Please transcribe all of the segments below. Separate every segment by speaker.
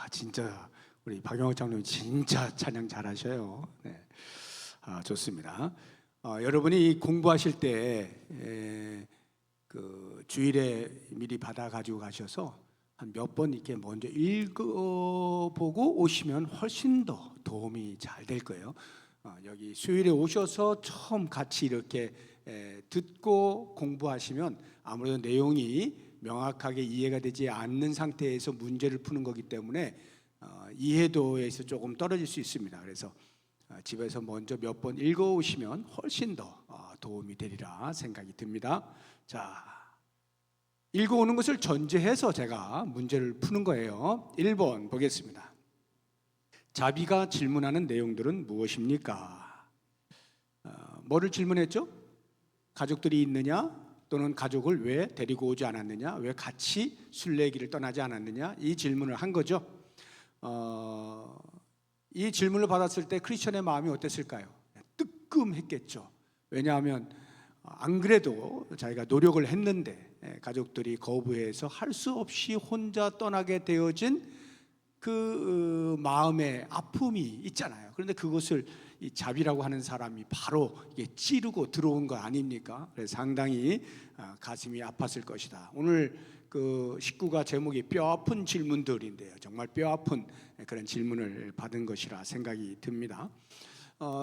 Speaker 1: 진짜 우리 박영호 장로님 진짜 찬양 잘하셔요. 네. 좋습니다. 여러분이 공부하실 때 그 주일에 미리 받아 가지고 가셔서 한 몇 번 이렇게 먼저 읽어보고 오시면 훨씬 더 도움이 잘 될 거예요. 여기 수요일에 오셔서 처음 같이 이렇게 듣고 공부하시면 아무래도 내용이 명확하게 이해가 되지 않는 상태에서 문제를 푸는 거기 때문에 이해도에서 조금 떨어질 수 있습니다. 그래서 집에서 먼저 몇 번 읽어오시면 훨씬 더 도움이 되리라 생각이 듭니다. 자, 읽어오는 것을 전제해서 제가 문제를 푸는 거예요. 1번 보겠습니다. 자비가 질문하는 내용들은 무엇입니까? 뭐를 질문했죠? 가족들이 있느냐? 또는 가족을 왜 데리고 오지 않았느냐? 왜 같이 순례길을 떠나지 않았느냐? 이 질문을 한 거죠. 이 질문을 받았을 때 크리스천의 마음이 어땠을까요? 뜨끔했겠죠. 왜냐하면 안 그래도 자기가 노력을 했는데 가족들이 거부해서 할 수 없이 혼자 떠나게 되어진 그 마음의 아픔이 있잖아요. 그런데 그것을 이 자비라고 하는 사람이 바로 이게 찌르고 들어온 거 아닙니까? 그래서 상당히 가슴이 아팠을 것이다. 오늘 그 식구가 제목이 뼈아픈 질문들인데요. 정말 뼈아픈 그런 질문을 받은 것이라 생각이 듭니다.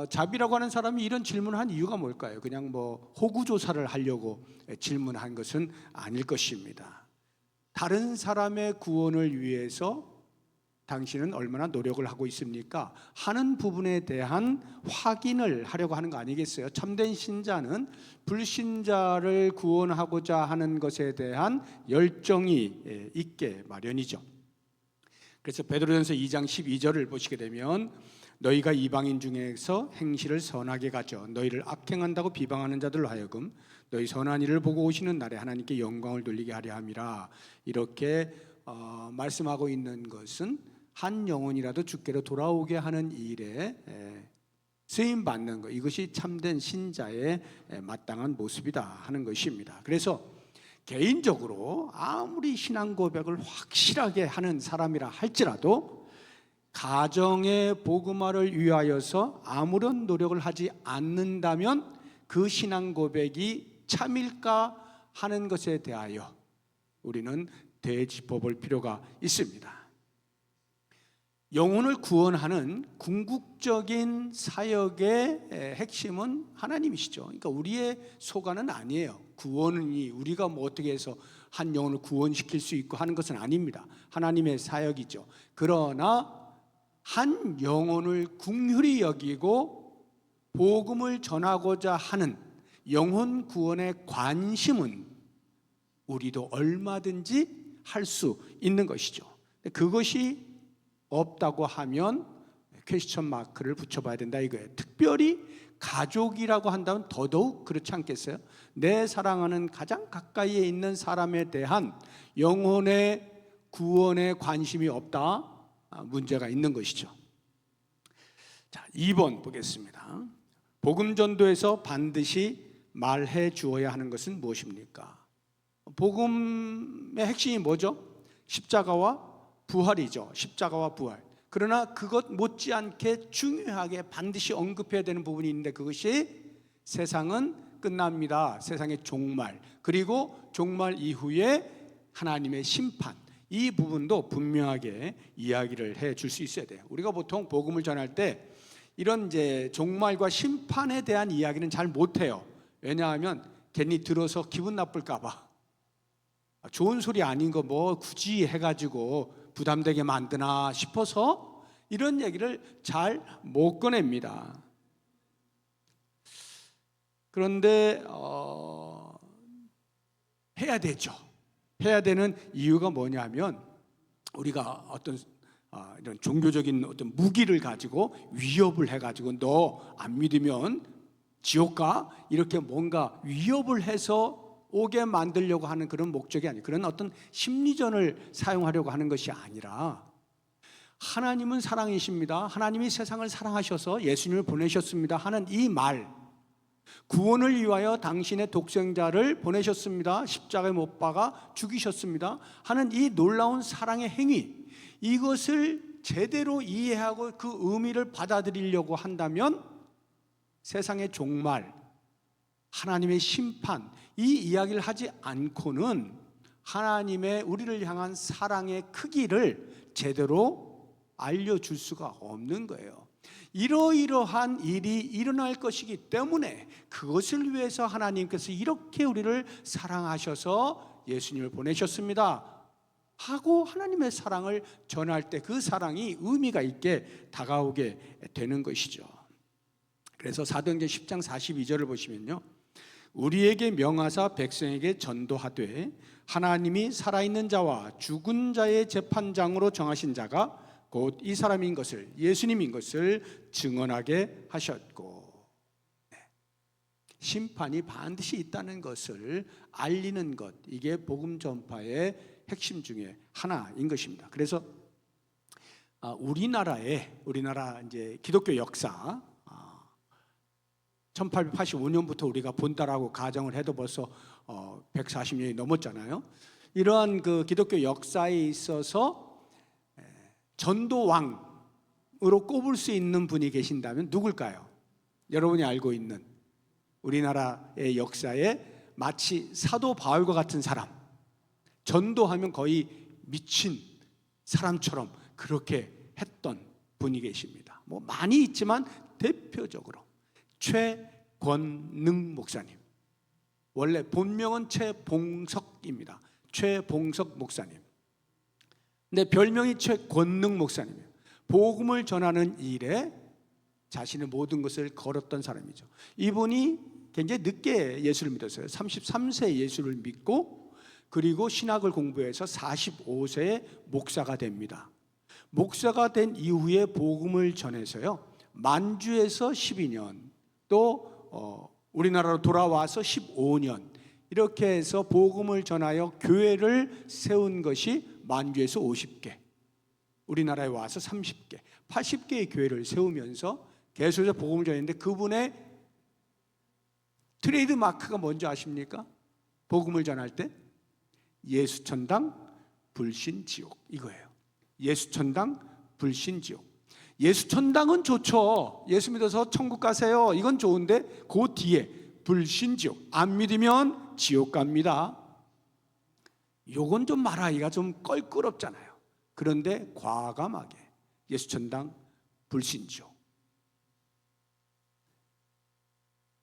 Speaker 1: 자비라고 하는 사람이 이런 질문을 한 이유가 뭘까요? 그냥 뭐 호구조사를 하려고 질문한 것은 아닐 것입니다. 다른 사람의 구원을 위해서 당신은 얼마나 노력을 하고 있습니까? 하는 부분에 대한 확인을 하려고 하는 거 아니겠어요? 참된 신자는 불신자를 구원하고자 하는 것에 대한 열정이 있게 마련이죠. 그래서 베드로전서 2장 12절을 보시게 되면 너희가 이방인 중에서 행실을 선하게 가져 너희를 악행한다고 비방하는 자들로 하여금 너희 선한 일을 보고 오시는 날에 하나님께 영광을 돌리게 하려 함이라. 이렇게 말씀하고 있는 것은 한 영혼이라도 주께로 돌아오게 하는 일에 쓰임 받는 것, 이것이 참된 신자의 마땅한 모습이다 하는 것입니다. 그래서 개인적으로 아무리 신앙 고백을 확실하게 하는 사람이라 할지라도 가정의 복음화를 위하여서 아무런 노력을 하지 않는다면 그 신앙 고백이 참일까 하는 것에 대하여 우리는 되짚어볼 필요가 있습니다. 영혼을 구원하는 궁극적인 사역의 핵심은 하나님이시죠. 그러니까 우리의 소관은 아니에요. 구원이 우리가 뭐 어떻게 해서 한 영혼을 구원시킬 수 있고 하는 것은 아닙니다. 하나님의 사역이죠. 그러나 한 영혼을 긍휼히 여기고 복음을 전하고자 하는 영혼 구원의 관심은 우리도 얼마든지 할 수 있는 것이죠. 그것이 없다고 하면 퀘스천 마크를 붙여봐야 된다 이거예요. 특별히 가족이라고 한다면 더더욱 그렇지 않겠어요? 내 사랑하는 가장 가까이에 있는 사람에 대한 영혼의 구원에 관심이 없다, 문제가 있는 것이죠. 자, 2번 보겠습니다. 복음 전도에서 반드시 말해 주어야 하는 것은 무엇입니까? 복음의 핵심이 뭐죠? 십자가와 부활이죠. 십자가와 부활. 그러나 그것 못지않게 중요하게 반드시 언급해야 되는 부분이 있는데 그것이 세상은 끝납니다. 세상의 종말, 그리고 종말 이후에 하나님의 심판, 이 부분도 분명하게 이야기를 해 줄 수 있어야 돼요. 우리가 보통 복음을 전할 때 이런 이제 종말과 심판에 대한 이야기는 잘 못해요. 왜냐하면 괜히 들어서 기분 나쁠까 봐. 좋은 소리 아닌 거 뭐 굳이 해가지고 부담되게 만드나 싶어서 이런 얘기를 잘 못 꺼냅니다. 그런데 해야 되죠. 해야 되는 이유가 뭐냐면 우리가 어떤 이런 종교적인 어떤 무기를 가지고 위협을 해가지고 너 안 믿으면 지옥 가, 이렇게 뭔가 위협을 해서 오게 만들려고 하는 그런 목적이 아니에요. 그런 어떤 심리전을 사용하려고 하는 것이 아니라 하나님은 사랑이십니다. 하나님이 세상을 사랑하셔서 예수님을 보내셨습니다 하는 이 말, 구원을 위하여 당신의 독생자를 보내셨습니다, 십자가에 못 박아 죽이셨습니다 하는 이 놀라운 사랑의 행위, 이것을 제대로 이해하고 그 의미를 받아들이려고 한다면 세상의 종말, 하나님의 심판, 이 이야기를 하지 않고는 하나님의 우리를 향한 사랑의 크기를 제대로 알려줄 수가 없는 거예요. 이러이러한 일이 일어날 것이기 때문에 그것을 위해서 하나님께서 이렇게 우리를 사랑하셔서 예수님을 보내셨습니다 하고 하나님의 사랑을 전할 때 그 사랑이 의미가 있게 다가오게 되는 것이죠. 그래서 사도행전 10장 42절을 보시면요, 우리에게 명하사 백성에게 전도하되 하나님이 살아있는 자와 죽은 자의 재판장으로 정하신 자가 곧 이 사람인 것을, 예수님인 것을 증언하게 하셨고, 심판이 반드시 있다는 것을 알리는 것, 이게 복음 전파의 핵심 중에 하나인 것입니다. 그래서 우리나라 이제 기독교 역사, 1885년부터 우리가 본다라고 가정을 해도 벌써 140년이 넘었잖아요. 이러한 그 기독교 역사에 있어서 전도왕으로 꼽을 수 있는 분이 계신다면 누굴까요? 여러분이 알고 있는 우리나라의 역사에 마치 사도 바울과 같은 사람, 전도하면 거의 미친 사람처럼 그렇게 했던 분이 계십니다. 뭐 많이 있지만 대표적으로 최권능 목사님, 원래 본명은 최봉석입니다. 최봉석 목사님. 근데 별명이 최권능 목사님이에요. 복음을 전하는 일에 자신의 모든 것을 걸었던 사람이죠. 이분이 굉장히 늦게 예수를 믿었어요. 33세에 예수를 믿고 그리고 신학을 공부해서 45세에 목사가 됩니다. 목사가 된 이후에 복음을 전해서요, 만주에서 12년, 또 우리나라로 돌아와서 15년, 이렇게 해서 복음을 전하여 교회를 세운 것이 만주에서 50개, 우리나라에 와서 30개, 80개의 교회를 세우면서 계속해서 복음을 전했는데, 그분의 트레이드 마크가 뭔지 아십니까? 복음을 전할 때 예수천당 불신지옥, 이거예요. 예수천당 불신지옥. 예수천당은 좋죠. 예수 믿어서 천국 가세요, 이건 좋은데 그 뒤에 불신지옥, 안 믿으면 지옥 갑니다. 요건 좀 말하기가 좀 껄끄럽잖아요. 그런데 과감하게 예수천당 불신지옥.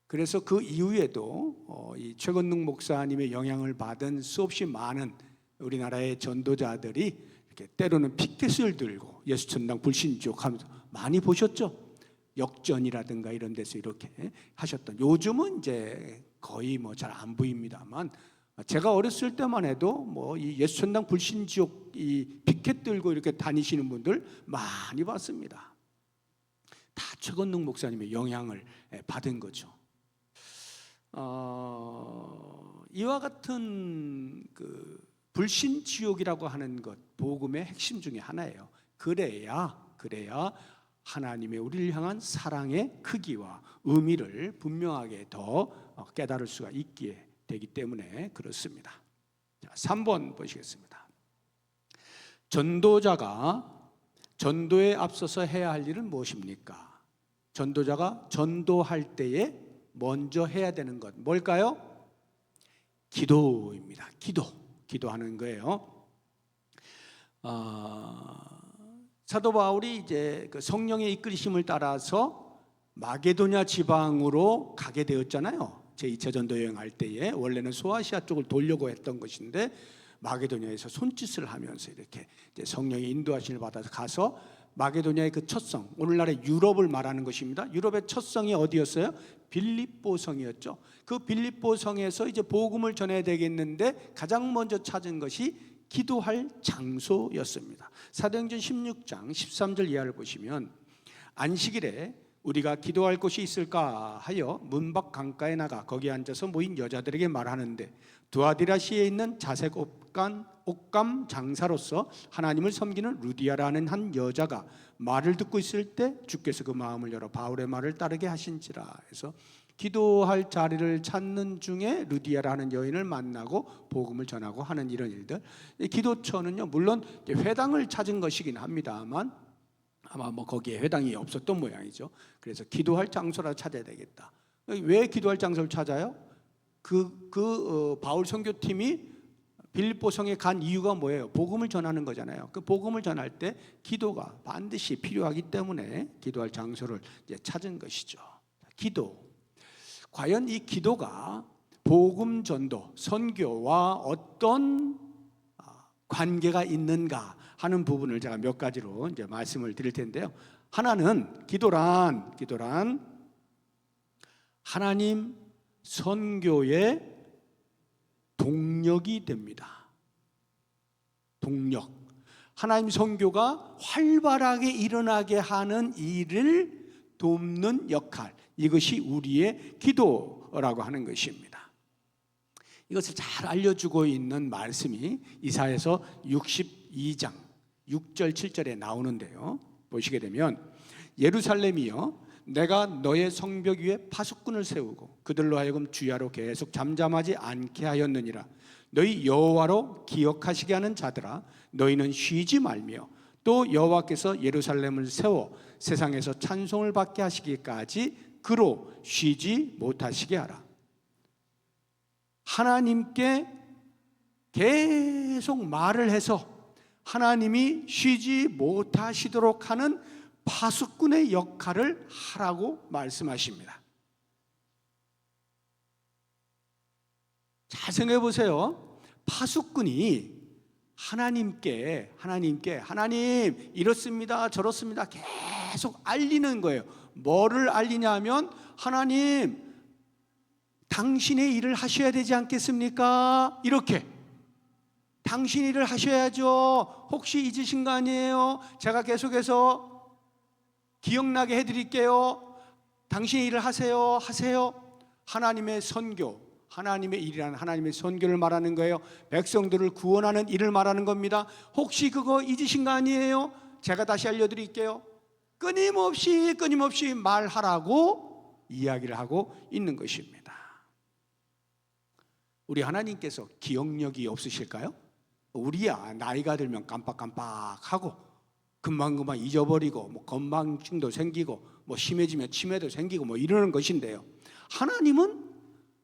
Speaker 1: 그래서 그 이후에도 이 최건능 목사님의 영향을 받은 수없이 많은 우리나라의 전도자들이 이렇게 때로는 피켓을 들고 예수천당 불신지옥 하면서 많이 보셨죠? 역전이라든가 이런 데서 이렇게 하셨던, 요즘은 이제 거의 뭐 잘 안 보입니다만, 제가 어렸을 때만 해도 뭐 이 예수천당 불신지옥 이 피켓 들고 이렇게 다니시는 분들 많이 봤습니다. 다 최건능 목사님의 영향을 받은 거죠. 이와 같은 그 불신지옥이라고 하는 것, 복음의 핵심 중에 하나예요. 그래야 하나님의 우리를 향한 사랑의 크기와 의미를 분명하게 더 깨달을 수가 있게 되기 때문에 그렇습니다. 자, 3번 보시겠습니다. 전도자가 전도에 앞서서 해야 할 일은 무엇입니까? 전도자가 전도할 때에 먼저 해야 되는 것 뭘까요? 기도입니다. 기도하는 거예요. 사도 바울이 이제 그 성령의 이끌리심을 따라서 마게도냐 지방으로 가게 되었잖아요. 제2차 전도 여행할 때에 원래는 소아시아 쪽을 돌려고 했던 것인데 마게도냐에서 손짓을 하면서 이렇게 이제 성령의 인도하심을 받아서 가서 마게도냐의 그 첫 성, 오늘날의 유럽을 말하는 것입니다. 유럽의 첫 성이 어디였어요? 빌립보 성이었죠. 그 빌립보 성에서 이제 복음을 전해야 되겠는데 가장 먼저 찾은 것이 기도할 장소였습니다. 사도행전 16장 13절 이하를 보시면, 안식일에 우리가 기도할 곳이 있을까 하여 문 밖 강가에 나가 거기 앉아서 모인 여자들에게 말하는데, 두아디라시에 있는 자색 옷감 장사로서 하나님을 섬기는 루디아라는 한 여자가 말을 듣고 있을 때 주께서 그 마음을 열어 바울의 말을 따르게 하신지라 해서 기도할 자리를 찾는 중에 루디아라는 여인을 만나고 복음을 전하고 하는 이런 일들. 이 기도처는요, 물론 회당을 찾은 것이긴 합니다만 아마 뭐 거기에 회당이 없었던 모양이죠. 그래서 기도할 장소를 찾아야 되겠다. 왜 기도할 장소를 찾아요? 바울 선교팀이 빌립보성에 간 이유가 뭐예요? 복음을 전하는 거잖아요. 그 복음을 전할 때 기도가 반드시 필요하기 때문에 기도할 장소를 이제 찾은 것이죠. 기도. 과연 이 기도가 복음 전도, 선교와 어떤 관계가 있는가 하는 부분을 제가 몇 가지로 이제 말씀을 드릴 텐데요. 하나는 기도란 하나님 선교의 동력이 됩니다. 동력. 하나님 선교가 활발하게 일어나게 하는 일을 돕는 역할. 이것이 우리의 기도라고 하는 것입니다. 이것을 잘 알려주고 있는 말씀이 이사야서 62장 6절 7절에 나오는데요. 보시게 되면 예루살렘이여 내가 너의 성벽 위에 파수꾼을 세우고 그들로 하여금 주야로 계속 잠잠하지 않게 하였느니라. 너희 여호와로 기억하시게 하는 자들아 너희는 쉬지 말며 또 여호와께서 예루살렘을 세워 세상에서 찬송을 받게 하시기까지 그로 쉬지 못하시게 하라. 하나님께 계속 말을 해서 하나님이 쉬지 못하시도록 하는 파수꾼의 역할을 하라고 말씀하십니다. 잘 생각해 보세요. 파수꾼이 하나님께 하나님 이렇습니다 저렇습니다 계속 알리는 거예요. 뭐를 알리냐면 하나님 당신의 일을 하셔야 되지 않겠습니까? 이렇게 당신 일을 하셔야죠. 혹시 잊으신 거 아니에요? 제가 계속해서 기억나게 해드릴게요. 당신의 일을 하세요. 하나님의 선교, 하나님의 일이라는 하나님의 선교를 말하는 거예요. 백성들을 구원하는 일을 말하는 겁니다. 혹시 그거 잊으신 거 아니에요? 제가 다시 알려드릴게요. 끊임없이 말하라고 이야기를 하고 있는 것입니다. 우리 하나님께서 기억력이 없으실까요? 우리야 나이가 들면 깜빡깜빡하고 금방금방 잊어버리고 뭐 건망증도 생기고 뭐 심해지면 치매도 생기고 뭐 이러는 것인데요. 하나님은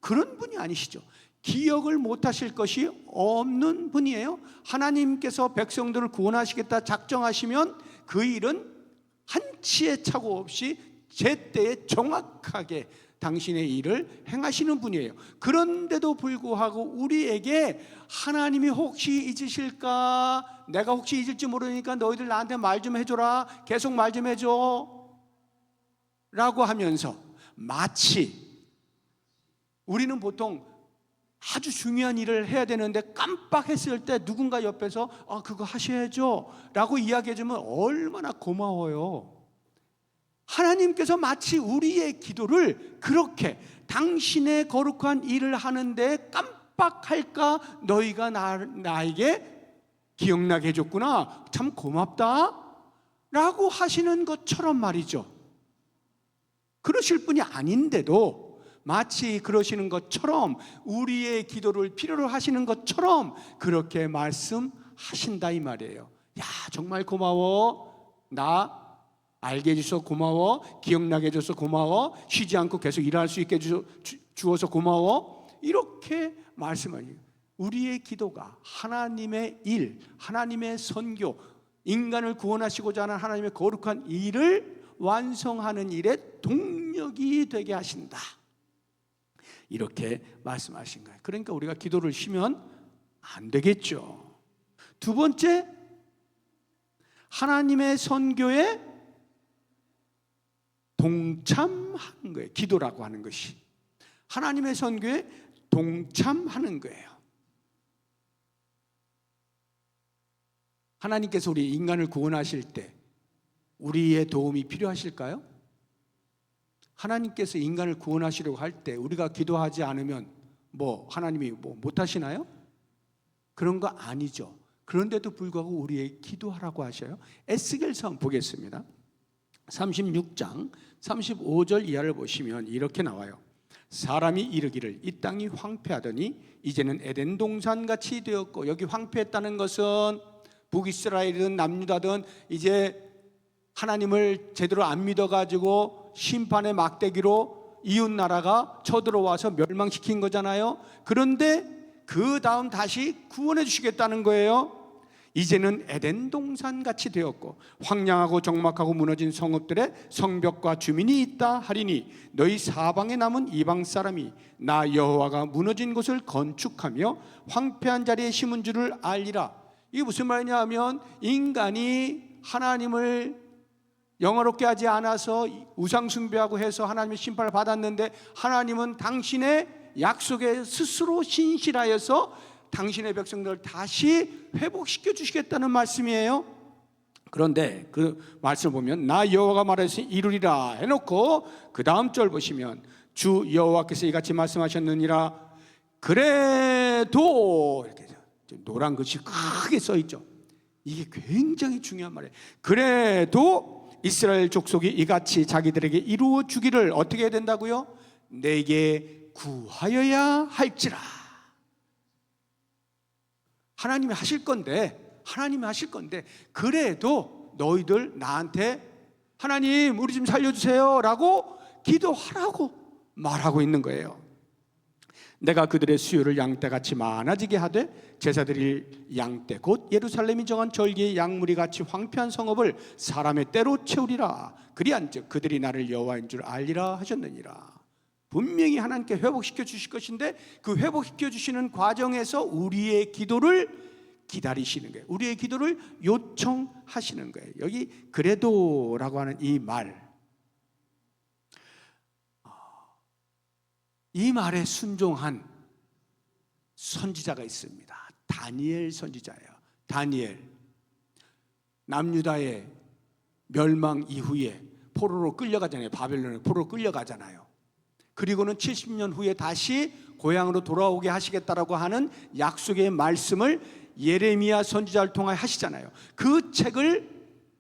Speaker 1: 그런 분이 아니시죠. 기억을 못하실 것이 없는 분이에요. 하나님께서 백성들을 구원하시겠다 작정하시면 그 일은 한치의 착오 없이 제때에 정확하게 당신의 일을 행하시는 분이에요. 그런데도 불구하고 우리에게 하나님이 혹시 잊으실까? 내가 혹시 잊을지 모르니까 너희들 나한테 말 좀 해줘라. 계속 말 좀 해줘 라고 하면서 마치 우리는 보통 아주 중요한 일을 해야 되는데 깜빡했을 때 누군가 옆에서 그거 하셔야죠 라고 이야기해주면 얼마나 고마워요. 하나님께서 마치 우리의 기도를 그렇게 당신의 거룩한 일을 하는데 깜빡할까? 너희가 나에게 기억나게 해줬구나. 참 고맙다 라고 하시는 것처럼 말이죠. 그러실 분이 아닌데도 마치 그러시는 것처럼 우리의 기도를 필요로 하시는 것처럼 그렇게 말씀하신다 이 말이에요. 야 정말 고마워. 나 알게 해줘서 고마워. 기억나게 해줘서 고마워. 쉬지 않고 계속 일할 수 있게 주어서 고마워. 이렇게 말씀하니 우리의 기도가 하나님의 일, 하나님의 선교, 인간을 구원하시고자 하는 하나님의 거룩한 일을 완성하는 일에 동력이 되게 하신다. 이렇게 말씀하신 거예요. 그러니까 우리가 기도를 쉬면 안 되겠죠. 두 번째, 하나님의 선교에 동참하는 거예요. 기도라고 하는 것이 하나님의 선교에 동참하는 거예요. 하나님께서 우리 인간을 구원하실 때 우리의 도움이 필요하실까요? 하나님께서 인간을 구원하시려고 할 때 우리가 기도하지 않으면 하나님이 못하시나요? 그런 거 아니죠. 그런데도 불구하고 우리의 기도하라고 하셔요. 에스겔서 한번 보겠습니다. 36장 35절 이하를 보시면 이렇게 나와요. 사람이 이르기를 이 땅이 황폐하더니 이제는 에덴 동산같이 되었고, 여기 황폐했다는 것은 북이스라엘이든 남유다든 이제 하나님을 제대로 안 믿어가지고 심판의 막대기로 이웃 나라가 쳐들어와서 멸망시킨 거잖아요. 그런데 그 다음 다시 구원해 주시겠다는 거예요. 이제는 에덴 동산같이 되었고 황량하고 적막하고 무너진 성읍들의 성벽과 주민이 있다 하리니 너희 사방에 남은 이방 사람이 나 여호와가 무너진 곳을 건축하며 황폐한 자리에 심은 줄을 알리라. 이게 무슨 말이냐 하면, 인간이 하나님을 영화롭게 하지 않아서 우상 숭배하고 해서 하나님의 심판을 받았는데, 하나님은 당신의 약속에 스스로 신실하여서 당신의 백성들을 다시 회복시켜 주시겠다는 말씀이에요. 그런데 그 말씀을 보면 나 여호와가 말하였으니 이루리라 해놓고 그 다음 절 보시면 주 여호와께서 이같이 말씀하셨느니라. 그래도 이렇게 노란 글씨 크게 써 있죠. 이게 굉장히 중요한 말이에요. 그래도 이스라엘 족속이 이같이 자기들에게 이루어 주기를 어떻게 해야 된다고요? 내게 구하여야 할지라. 하나님이 하실 건데 그래도 너희들 나한테 하나님 우리 좀 살려주세요 라고 기도하라고 말하고 있는 거예요. 내가 그들의 수요를 양떼같이 많아지게 하되 제사 드릴 양떼 곧 예루살렘이 정한 절기의 양무리 같이 황폐한 성읍을 사람의 때로 채우리라. 그리한즉 그들이 나를 여호와인 줄 알리라 하셨느니라. 분명히 하나님께 회복시켜 주실 것인데 그 회복시켜 주시는 과정에서 우리의 기도를 기다리시는 거예요. 우리의 기도를 요청하시는 거예요. 여기 그래도라고 하는 이 말, 이 말에 순종한 선지자가 있습니다. 다니엘 선지자예요. 다니엘, 남유다의 멸망 이후에 포로로 끌려가잖아요. 바벨론에 포로로 끌려가잖아요. 그리고는 70년 후에 다시 고향으로 돌아오게 하시겠다라고 하는 약속의 말씀을 예레미야 선지자를 통하여 하시잖아요. 그 책을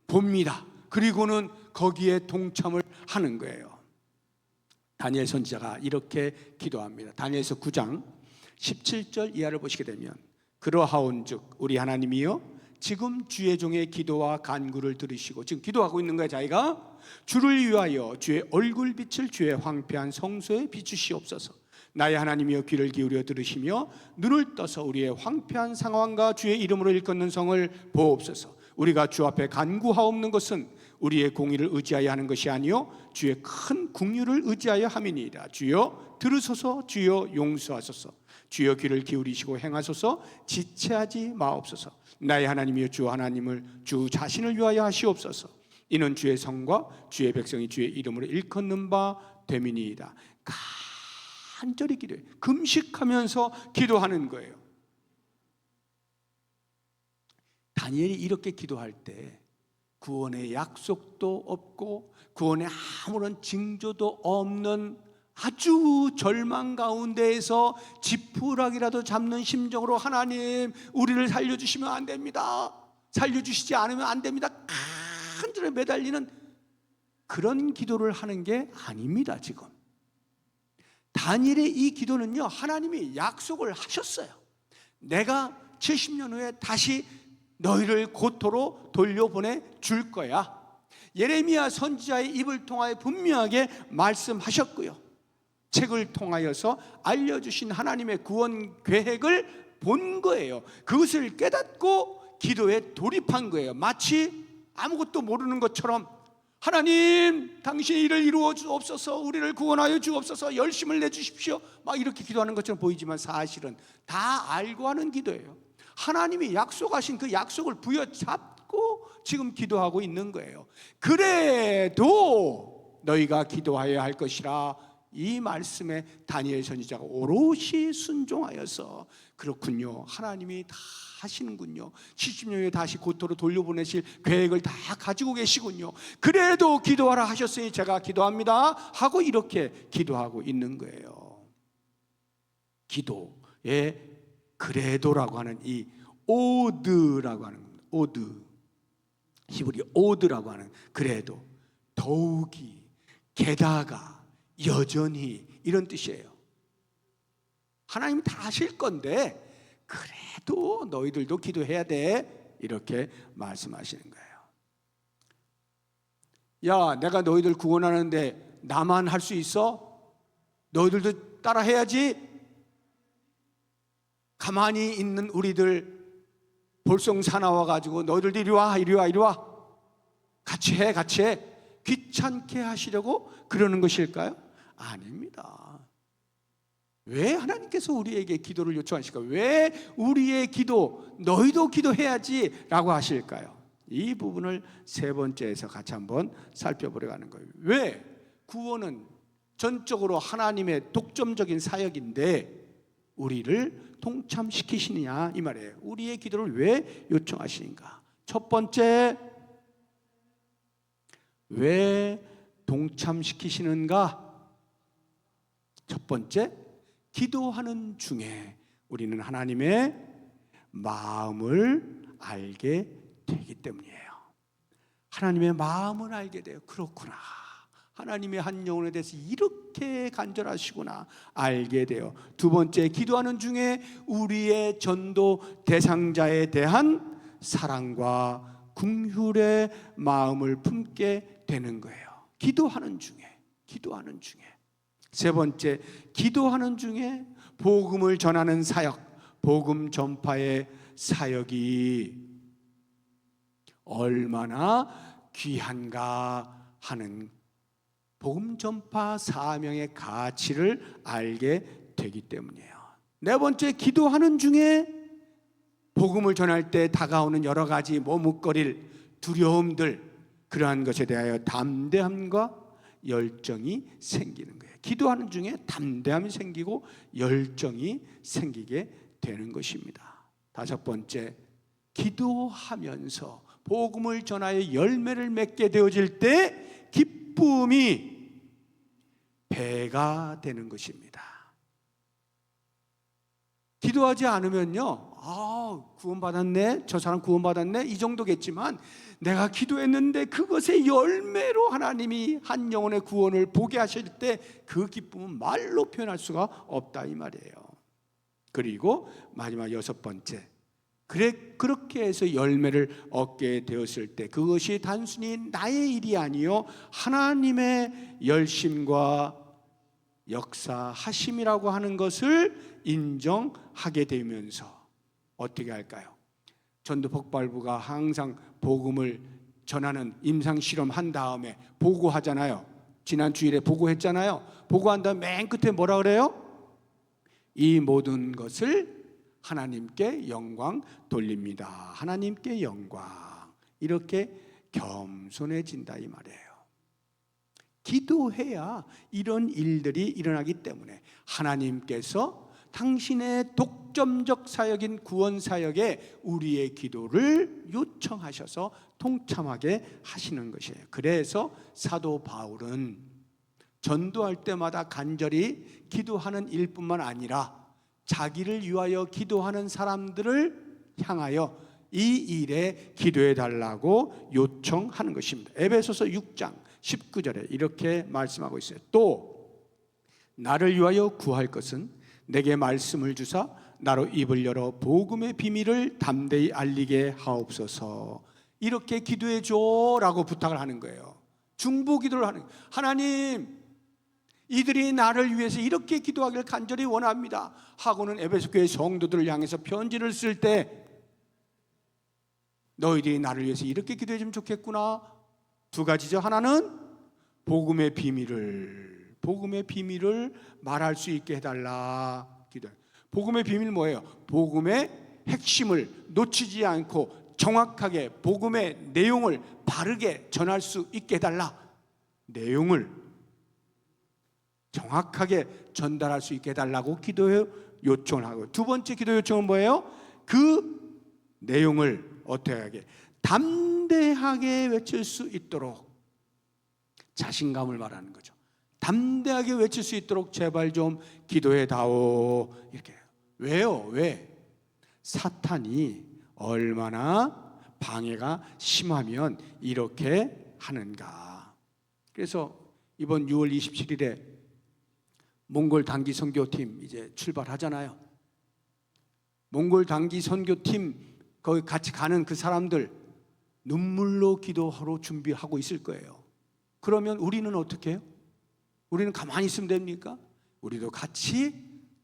Speaker 1: 봅니다. 그리고는 거기에 동참을 하는 거예요. 다니엘 선지자가 이렇게 기도합니다. 다니엘서 9장 17절 이하를 보시게 되면 그러하온즉 우리 하나님이여 지금 주의 종의 기도와 간구를 들으시고, 지금 기도하고 있는 거예요. 자기가 주를 위하여 주의 얼굴빛을 주의 황폐한 성소에 비추시옵소서. 나의 하나님이여 귀를 기울여 들으시며 눈을 떠서 우리의 황폐한 상황과 주의 이름으로 일컫는 성을 보옵소서. 우리가 주 앞에 간구하옵는 것은 우리의 공의를 의지하여 하는 것이 아니요 주의 큰 긍휼을 의지하여 함이니이다. 주여 들으소서. 주여 용서하소서. 주여 귀를 기울이시고 행하소서. 지체하지 마옵소서. 나의 하나님이여 주 하나님을 주 자신을 위하여 하시옵소서. 이는 주의 성과 주의 백성이 주의 이름으로 일컫는 바 됨이니이다. 간절히 기도해, 금식하면서 기도하는 거예요. 다니엘이 이렇게 기도할 때 구원의 약속도 없고 구원의 아무런 징조도 없는 아주 절망 가운데에서 지푸라기라도 잡는 심정으로 하나님 우리를 살려주시면 안 됩니다, 살려주시지 않으면 안 됩니다 간절히 매달리는 그런 기도를 하는 게 아닙니다. 지금 다니엘의 이 기도는요, 하나님이 약속을 하셨어요. 내가 70년 후에 다시 너희를 고토로 돌려보내 줄 거야. 예레미야 선지자의 입을 통하여 분명하게 말씀하셨고요, 책을 통하여서 알려주신 하나님의 구원 계획을 본 거예요. 그것을 깨닫고 기도에 돌입한 거예요. 마치 아무것도 모르는 것처럼 하나님 당신의 일을 이루어 주옵소서, 우리를 구원하여 주옵소서, 열심을 내주십시오 막 이렇게 기도하는 것처럼 보이지만 사실은 다 알고 하는 기도예요. 하나님이 약속하신 그 약속을 부여잡고 지금 기도하고 있는 거예요. 그래도 너희가 기도하여야 할 것이라, 이 말씀에 다니엘 선지자가 오롯이 순종하여서 그렇군요, 하나님이 다 하시는군요, 70년 후에 다시 고토로 돌려보내실 계획을 다 가지고 계시군요, 그래도 기도하라 하셨으니 제가 기도합니다 하고 이렇게 기도하고 있는 거예요. 기도의 그래도라고 하는 이 오드라고 하는 겁니다. 오드, 히브리 오드라고 하는 그래도, 더욱이, 게다가, 여전히, 이런 뜻이에요. 하나님이 다 하실 건데 그래도 너희들도 기도해야 돼, 이렇게 말씀하시는 거예요. 야, 내가 너희들 구원하는데 나만 할 수 있어? 너희들도 따라 해야지. 가만히 있는 우리들 볼송 사나워 가지고 너희들도 이리 와, 이리 와, 이리 와, 같이 해, 같이 해, 귀찮게 하시려고 그러는 것일까요? 아닙니다. 왜 하나님께서 우리에게 기도를 요청하실까요? 왜 우리의 기도, 너희도 기도해야지 라고 하실까요? 이 부분을 세 번째에서 같이 한번 살펴보려고 하는 거예요. 왜? 구원은 전적으로 하나님의 독점적인 사역인데 우리를 동참시키시느냐, 이 말이에요. 우리의 기도를 왜 요청하시는가? 첫 번째, 왜 동참시키시는가? 첫 번째, 기도하는 중에 우리는 하나님의 마음을 알게 되기 때문이에요. 하나님의 마음을 알게 돼요. 그렇구나, 하나님의 한 영혼에 대해서 이렇게 간절하시구나 알게 돼요. 두 번째, 기도하는 중에 우리의 전도 대상자에 대한 사랑과 긍휼의 마음을 품게 되는 거예요. 기도하는 중에. 세 번째, 기도하는 중에 복음을 전하는 사역, 복음 전파의 사역이 얼마나 귀한가 하는 복음 전파 사명의 가치를 알게 되기 때문이에요. 네 번째, 기도하는 중에 복음을 전할 때 다가오는 여러 가지 머뭇거릴 두려움들, 그러한 것에 대하여 담대함과 열정이 생기는 거예요. 기도하는 중에 담대함이 생기고 열정이 생기게 되는 것입니다. 다섯 번째, 기도하면서 복음을 전하여 열매를 맺게 되어질 때 기쁨이 배가 되는 것입니다. 기도하지 않으면요, 구원받았네, 저 사람 구원받았네, 이 정도겠지만 내가 기도했는데 그것의 열매로 하나님이 한 영혼의 구원을 보게 하실 때 그 기쁨은 말로 표현할 수가 없다, 이 말이에요. 그리고 마지막 여섯 번째, 그렇게 해서 열매를 얻게 되었을 때 그것이 단순히 나의 일이 아니요 하나님의 열심과 역사하심이라고 하는 것을 인정하게 되면서 어떻게 할까요? 전도 폭발부가 항상 복음을 전하는 임상 실험 한 다음에 보고하잖아요. 지난 주일에 보고했잖아요. 보고한 다음 맨 끝에 뭐라 그래요? 이 모든 것을 하나님께 영광 돌립니다. 하나님께 영광. 이렇게 겸손해진다, 이 말이에요. 기도해야 이런 일들이 일어나기 때문에 하나님께서 당신의 독점적 사역인 구원 사역에 우리의 기도를 요청하셔서 동참하게 하시는 것이에요. 그래서 사도 바울은 전도할 때마다 간절히 기도하는 일뿐만 아니라 자기를 위하여 기도하는 사람들을 향하여 이 일에 기도해 달라고 요청하는 것입니다. 에베소서 6장 19절에 이렇게 말씀하고 있어요. 또 나를 위하여 구할 것은 내게 말씀을 주사 나로 입을 열어 복음의 비밀을 담대히 알리게 하옵소서. 이렇게 기도해 줘라고 부탁을 하는 거예요. 중보 기도를 하는 거예요. 하나님, 이들이 나를 위해서 이렇게 기도하기를 간절히 원합니다 하고는 에베소 교회 성도들을 향해서 편지를 쓸 때 너희들이 나를 위해서 이렇게 기도해 주면 좋겠구나. 두 가지죠. 하나는 복음의 비밀을 말할 수 있게 해달라. 기도. 복음의 비밀 뭐예요? 복음의 핵심을 놓치지 않고 정확하게 복음의 내용을 바르게 전할 수 있게 해달라. 내용을 정확하게 전달할 수 있게 해달라고 기도해 요청을 하고, 두 번째 기도 요청은 뭐예요? 그 내용을 어떻게 하게? 담대하게 외칠 수 있도록 자신감을 말하는 거죠. 담대하게 외칠 수 있도록 제발 좀 기도해 다오. 이렇게. 왜요? 왜? 사탄이 얼마나 방해가 심하면 이렇게 하는가. 그래서 이번 6월 27일에 몽골 단기 선교팀 이제 출발하잖아요. 몽골 단기 선교팀 거기 같이 가는 그 사람들 눈물로 기도하러 준비하고 있을 거예요. 그러면 우리는 어떻게 해요? 우리는 가만히 있으면 됩니까? 우리도 같이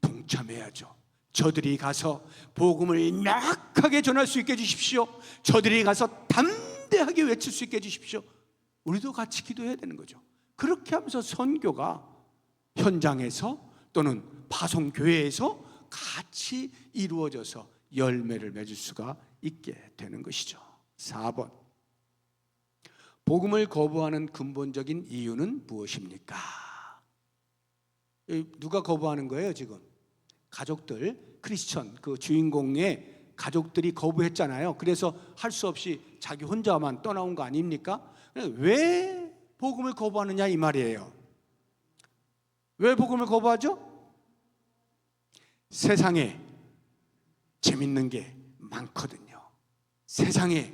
Speaker 1: 동참해야죠. 저들이 가서 복음을 명확하게 전할 수 있게 해주십시오. 저들이 가서 담대하게 외칠 수 있게 해주십시오. 우리도 같이 기도해야 되는 거죠. 그렇게 하면서 선교가 현장에서 또는 파송교회에서 같이 이루어져서 열매를 맺을 수가 있게 되는 것이죠. 4번, 복음을 거부하는 근본적인 이유는 무엇입니까? 누가 거부하는 거예요 지금? 가족들, 크리스천 그 주인공의 가족들이 거부했잖아요. 그래서 할 수 없이 자기 혼자만 떠나온 거 아닙니까? 왜 복음을 거부하느냐 이 말이에요. 왜 복음을 거부하죠? 세상에 재밌는 게 많거든요. 세상에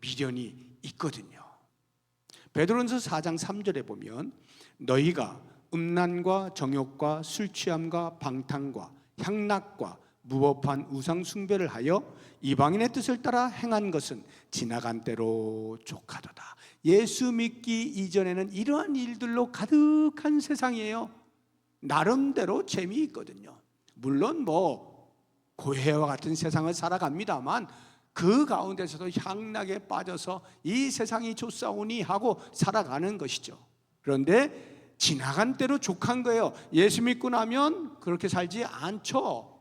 Speaker 1: 미련이 있거든요. 베드로전서 4장 3절에 보면 너희가 음란과 정욕과 술 취함과 방탕과 향락과 무법한 우상 숭배를 하여 이방인의 뜻을 따라 행한 것은 지나간 때로 족하도다. 예수 믿기 이전에는 이러한 일들로 가득한 세상이에요. 나름대로 재미있거든요. 물론 고해와 같은 세상을 살아갑니다만 그 가운데서도 향락에 빠져서 이 세상이 좋사오니 하고 살아가는 것이죠. 그런데 지나간 대로 족한 거예요. 예수 믿고 나면 그렇게 살지 않죠.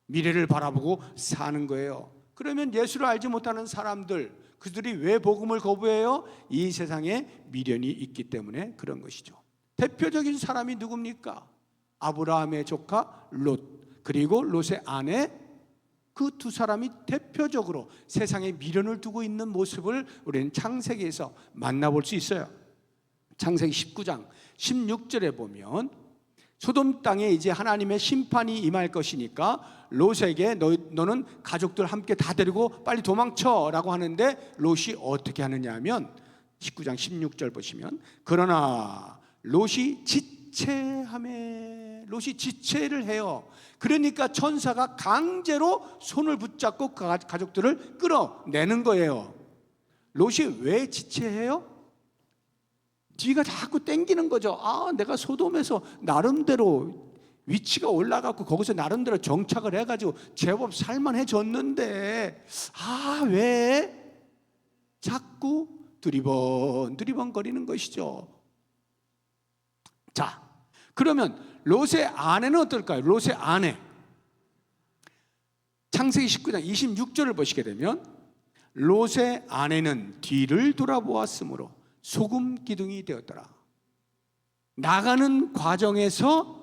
Speaker 1: 미래를 바라보고 사는 거예요. 그러면 예수를 알지 못하는 사람들, 그들이 왜 복음을 거부해요? 이 세상에 미련이 있기 때문에 그런 것이죠. 대표적인 사람이 누굽니까? 아브라함의 조카 롯, 그리고 롯의 아내, 그 두 사람이 대표적으로 세상에 미련을 두고 있는 모습을 우리는 창세기에서 만나볼 수 있어요. 창세기 19장 16절에 보면 소돔 땅에 이제 하나님의 심판이 임할 것이니까 롯에게 너는 가족들 함께 다 데리고 빨리 도망쳐라고 하는데 롯이 어떻게 하느냐 하면 19장 16절 보시면 그러나 롯이 롯이 지체를 해요. 그러니까 천사가 강제로 손을 붙잡고 그 가족들을 끌어내는 거예요. 롯이 왜 지체해요? 뒤가 자꾸 땡기는 거죠. 내가 소돔에서 나름대로 위치가 올라가고 거기서 나름대로 정착을 해가지고 제법 살만해졌는데 왜 자꾸 두리번 거리는 것이죠. 자, 그러면 롯의 아내는 어떨까요? 롯의 아내, 창세기 19장 26절을 보시게 되면 롯의 아내는 뒤를 돌아보았으므로 소금 기둥이 되었더라. 나가는 과정에서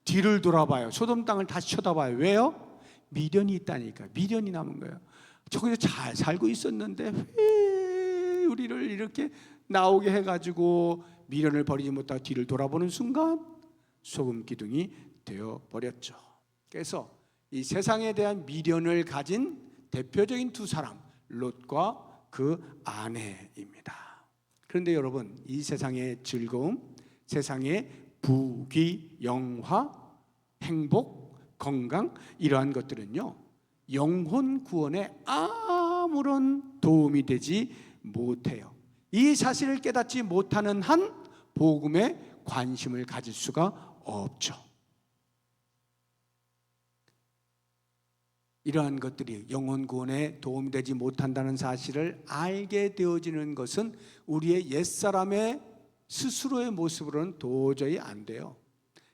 Speaker 1: 뒤를 돌아봐요. 소돔 땅을 다시 쳐다봐요. 왜요? 미련이 있다니까. 미련이 남은 거예요. 저기서 잘 살고 있었는데 왜 우리를 이렇게 나오게 해가지고 미련을 버리지 못하고 뒤를 돌아보는 순간 소금 기둥이 되어버렸죠. 그래서 이 세상에 대한 미련을 가진 대표적인 두 사람, 롯과 그 아내입니다. 그런데 여러분, 이 세상의 즐거움, 세상의 부귀, 영화, 행복, 건강, 이러한 것들은요 영혼 구원에 아무런 도움이 되지 못해요. 이 사실을 깨닫지 못하는 한 복음에 관심을 가질 수가 없죠. 이러한 것들이 영혼 구원에 도움이 되지 못한다는 사실을 알게 되어지는 것은 우리의 옛사람의 스스로의 모습으로는 도저히 안 돼요.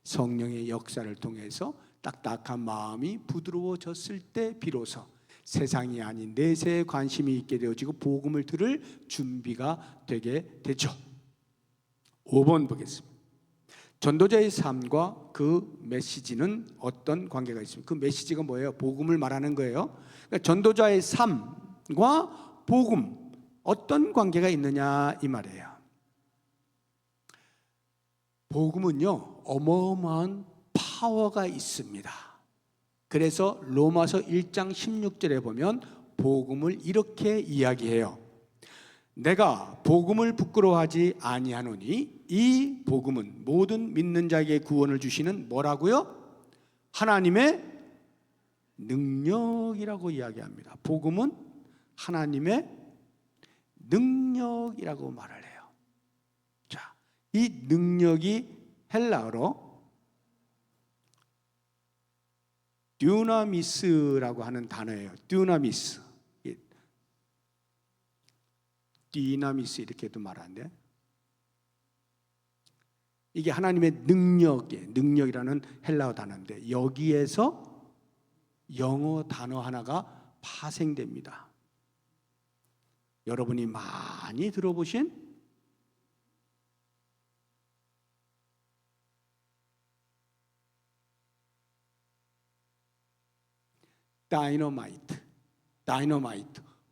Speaker 1: 성령의 역사를 통해서 딱딱한 마음이 부드러워졌을 때 비로소 세상이 아닌 내세에 관심이 있게 되어지고 복음을 들을 준비가 되게 되죠. 5번 보겠습니다. 전도자의 삶과 그 메시지는 어떤 관계가 있습니까? 그 메시지가 뭐예요? 복음을 말하는 거예요. 그러니까 전도자의 삶과 복음 어떤 관계가 있느냐 이 말이에요. 복음은요 어마어마한 파워가 있습니다. 그래서 로마서 1장 16절에 보면 복음을 이렇게 이야기해요. 내가 복음을 부끄러워하지 아니하노니 이 복음은 모든 믿는 자에게 구원을 주시는 뭐라고요? 하나님의 능력이라고 이야기합니다. 복음은 하나님의 능력이라고 말을 해요. 자, 이 능력이 헬라어로 듀나미스라고 하는 단어예요. 듀나미스. 디나미스 이렇게도 말하는데, 이게 하나님의 능력이라는 헬라어 단어인데, 여기에서 영어 단어 하나가 파생됩니다. 여러분이 많이 들어보신 다이너마이트,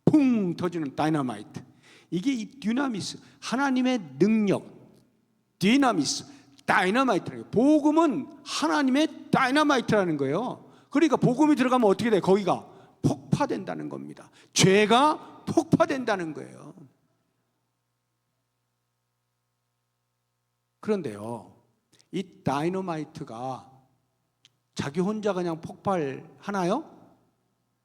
Speaker 1: 쿵 터지는 다이너마이트. 이게 이 듀나미스, 하나님의 능력, 디나미스, 다이너마이트라는 거예요. 복음은 하나님의 다이너마이트라는 거예요. 그러니까 복음이 들어가면 어떻게 돼? 거기가 폭파된다는 겁니다. 죄가 폭파된다는 거예요. 그런데요, 이 다이너마이트가 자기 혼자 그냥 폭발하나요?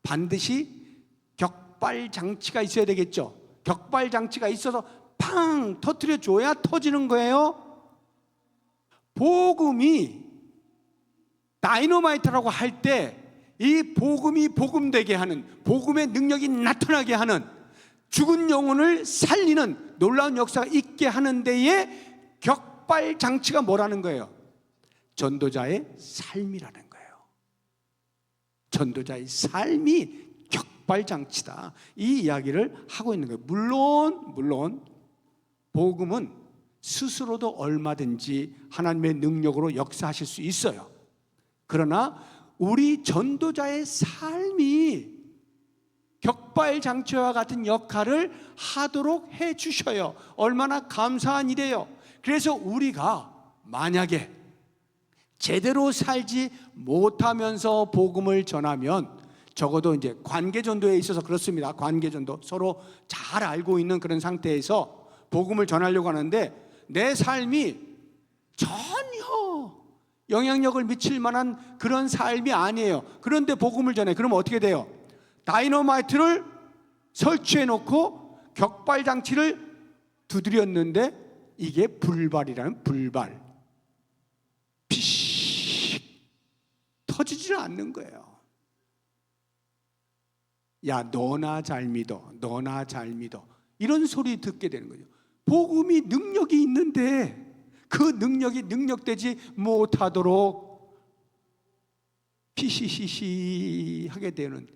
Speaker 1: 반드시 격발 장치가 있어야 되겠죠. 격발 장치가 있어서 팡 터뜨려 줘야 터지는 거예요. 복음이 다이너마이트라고 할 때 이 복음이 복음되게 하는, 복음의 능력이 나타나게 하는, 죽은 영혼을 살리는 놀라운 역사가 있게 하는 데에 격발 장치가 뭐라는 거예요? 전도자의 삶이라는 거예요. 전도자의 삶이 격발 장치다, 이 이야기를 하고 있는 거예요. 물론 복음은 스스로도 얼마든지 하나님의 능력으로 역사하실 수 있어요. 그러나 우리 전도자의 삶이 격발 장치와 같은 역할을 하도록 해 주셔요. 얼마나 감사한 일이에요. 그래서 우리가 만약에 제대로 살지 못하면서 복음을 전하면, 적어도 이제 관계 전도에 있어서 그렇습니다. 관계 전도, 서로 잘 알고 있는 그런 상태에서 복음을 전하려고 하는데 내 삶이 전혀 영향력을 미칠 만한 그런 삶이 아니에요. 그런데 복음을 전해. 그러면 어떻게 돼요? 다이너마이트를 설치해 놓고 격발 장치를 두드렸는데 이게 불발이라는, 불발, 피식 터지질 않는 거예요. 야, 너나 잘 믿어, 너나 잘 믿어, 이런 소리 듣게 되는 거죠. 복음이 능력이 있는데 그 능력이 능력되지 못하도록 피시시시 하게 되는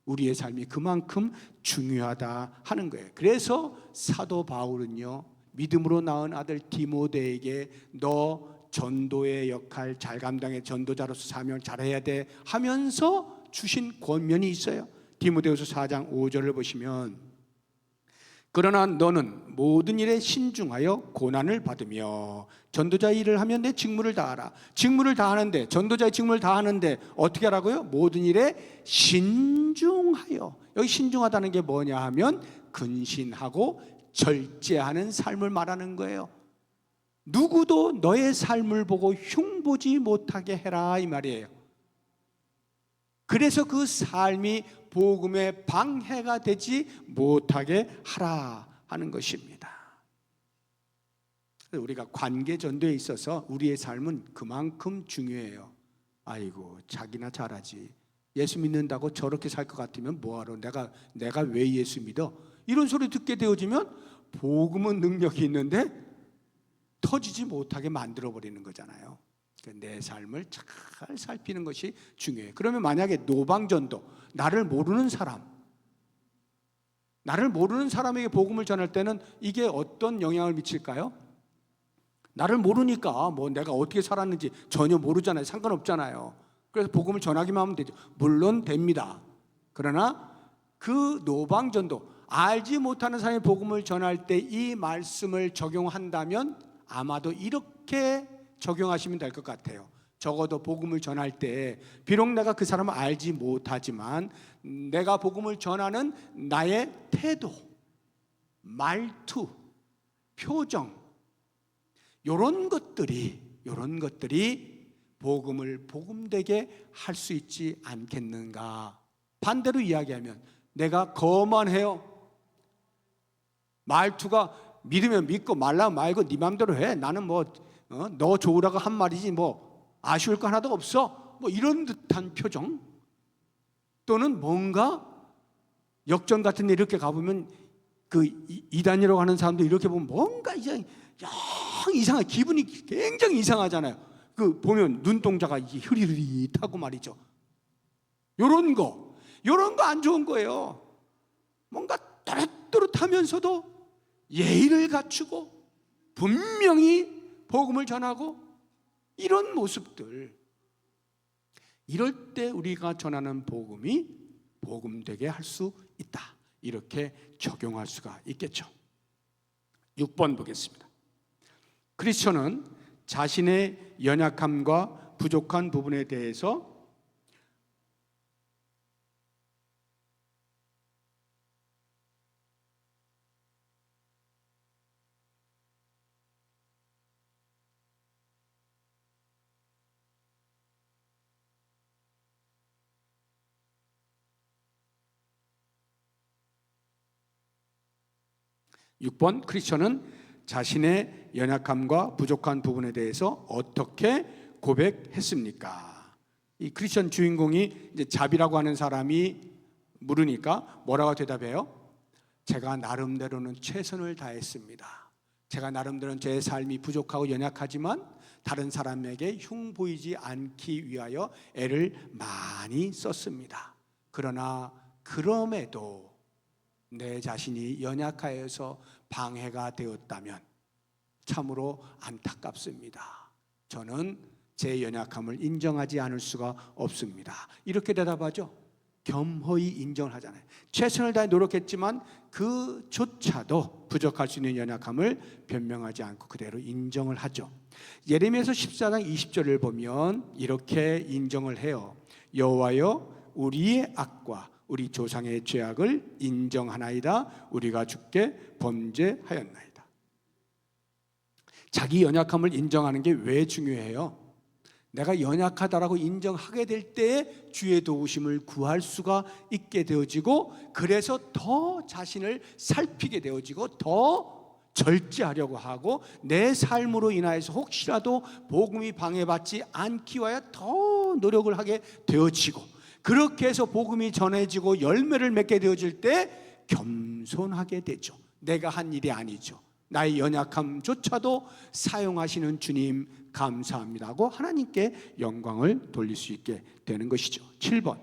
Speaker 1: 우리의 삶이 그만큼 중요하다 하는 거예요. 그래서 사도 바울은요, 믿음으로 낳은 아들 디모데에게 너 전도의 역할 잘 감당해, 전도자로서 사명을 잘해야 돼 하면서 주신 권면이 있어요. 디모데후서 4장 5절을 보시면, 그러나 너는 모든 일에 신중하여 고난을 받으며 전도자 일을 하면 내 직무를 다하라. 직무를 다하는데, 전도자의 직무를 다하는데 어떻게 하라고요? 모든 일에 신중하여. 여기 신중하다는 게 뭐냐 하면 근신하고 절제하는 삶을 말하는 거예요. 누구도 너의 삶을 보고 흉보지 못하게 해라, 이 말이에요. 그래서 그 삶이 복음의 방해가 되지 못하게 하라 하는 것입니다. 우리가 관계 전도에 있어서 우리의 삶은 그만큼 중요해요. 아이고, 자기나 잘하지, 예수 믿는다고 저렇게 살 것 같으면 뭐하러, 내가 왜 예수 믿어? 이런 소리 듣게 되어지면 복음은 능력이 있는데 터지지 못하게 만들어버리는 거잖아요. 내 삶을 잘 살피는 것이 중요해요. 그러면 만약에 노방전도, 나를 모르는 사람에게 복음을 전할 때는 이게 어떤 영향을 미칠까요? 나를 모르니까 뭐 내가 어떻게 살았는지 전혀 모르잖아요. 상관없잖아요. 그래서 복음을 전하기만 하면 되죠. 물론 됩니다. 그러나 그 노방전도, 알지 못하는 사람이 복음을 전할 때 이 말씀을 적용한다면 아마도 이렇게 적용하시면 될 것 같아요. 적어도 복음을 전할 때 비록 내가 그 사람을 알지 못하지만 내가 복음을 전하는 나의 태도, 말투, 표정, 이런 것들이 복음을 복음되게 할 수 있지 않겠는가. 반대로 이야기하면 내가 거만해요. 말투가 믿으면 믿고 말라면 말고 네 맘대로 해. 나는 너 좋으라고 한 말이지 아쉬울 거 하나도 없어. 이런 듯한 표정, 또는 뭔가 역전 같은 데 이렇게 가보면 그 이단이라고 하는 사람들 이렇게 보면 뭔가 이상해. 기분이 굉장히 이상하잖아요. 그 보면 눈동자가 흐릿흐릿하고 말이죠. 요런 거 안 좋은 거예요. 뭔가 또렷또렷하면서도 예의를 갖추고 분명히 복음을 전하고, 이런 모습들, 이럴 때 우리가 전하는 복음이 복음되게 할 수 있다, 이렇게 적용할 수가 있겠죠. 6번 보겠습니다. 크리스천은 자신의 연약함과 부족한 부분에 대해서 크리스천은 자신의 연약함과 부족한 부분에 대해서 어떻게 고백했습니까? 이 크리스천 주인공이 이제 잡이라고 하는 사람이 물으니까 뭐라고 대답해요? 제가 나름대로는 최선을 다했습니다. 제가 나름대로는 제 삶이 부족하고 연약하지만 다른 사람에게 흉 보이지 않기 위하여 애를 많이 썼습니다. 그러나 그럼에도 내 자신이 연약하여서 방해가 되었다면 참으로 안타깝습니다. 저는 제 연약함을 인정하지 않을 수가 없습니다. 이렇게 대답하죠. 겸허히 인정을 하잖아요. 최선을 다해 노력했지만 그조차도 부족할 수 있는 연약함을 변명하지 않고 그대로 인정을 하죠. 예레미야서 14장 20절을 보면 이렇게 인정을 해요. 여호와여, 우리의 악과 우리 조상의 죄악을 인정하나이다. 우리가 주께 범죄하였나이다. 자기 연약함을 인정하는 게 왜 중요해요? 내가 연약하다라고 인정하게 될 때에 주의 도우심을 구할 수가 있게 되어지고, 그래서 더 자신을 살피게 되어지고 더 절제하려고 하고, 내 삶으로 인하여서 혹시라도 복음이 방해받지 않기 위하여 더 노력을 하게 되어지고, 그렇게 해서 복음이 전해지고 열매를 맺게 되어질 때 겸손하게 되죠. 내가 한 일이 아니죠. 나의 연약함조차도 사용하시는 주님 감사합니다 하고 하나님께 영광을 돌릴 수 있게 되는 것이죠. 7번,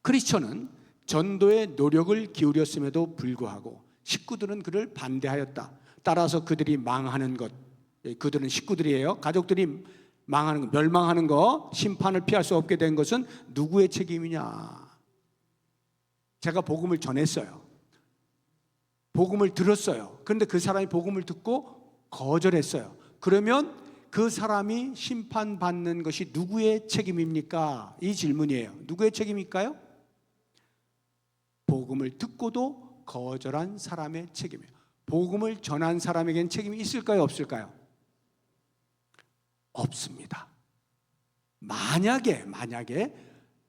Speaker 1: 크리스천은 전도에 노력을 기울였음에도 불구하고 식구들은 그를 반대하였다. 따라서 그들이 망하는 것, 그들은 식구들이에요. 가족들이 망하는 것, 멸망하는 것, 심판을 피할 수 없게 된 것은 누구의 책임이냐? 제가 복음을 전했어요. 복음을 들었어요. 그런데 그 사람이 복음을 듣고 거절했어요. 그러면 그 사람이 심판받는 것이 누구의 책임입니까? 이 질문이에요. 누구의 책임일까요? 복음을 듣고도 거절한 사람의 책임이에요. 복음을 전한 사람에겐 책임이 있을까요? 없을까요? 없습니다. 만약에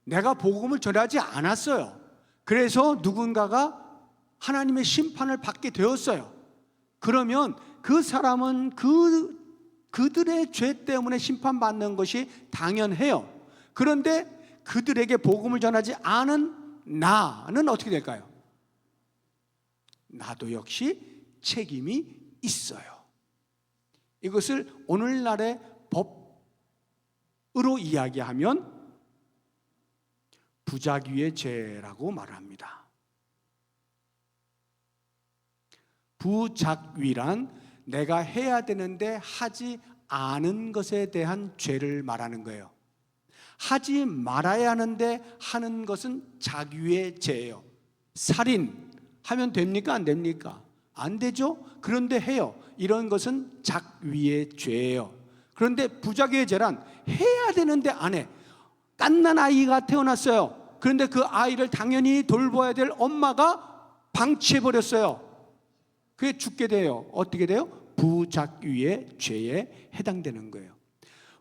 Speaker 1: 내가 복음을 전하지 않았어요. 그래서 누군가가 하나님의 심판을 받게 되었어요. 그러면 그 사람은 그들의 죄 때문에 심판받는 것이 당연해요. 그런데 그들에게 복음을 전하지 않은 나는 어떻게 될까요? 나도 역시 책임이 있어요. 이것을 오늘날의 법으로 이야기하면 부작위의 죄라고 말합니다. 부작위란 내가 해야 되는데 하지 않은 것에 대한 죄를 말하는 거예요. 하지 말아야 하는데 하는 것은 작위의 죄예요. 살인 하면 됩니까? 안 됩니까? 안 되죠? 그런데 해요. 이런 것은 작위의 죄예요. 그런데 부작위의 죄란 해야 되는데 안 해. 갓난 아이가 태어났어요. 그런데 그 아이를 당연히 돌봐야 될 엄마가 방치해버렸어요. 그게 죽게 돼요. 어떻게 돼요? 부작위의 죄에 해당되는 거예요.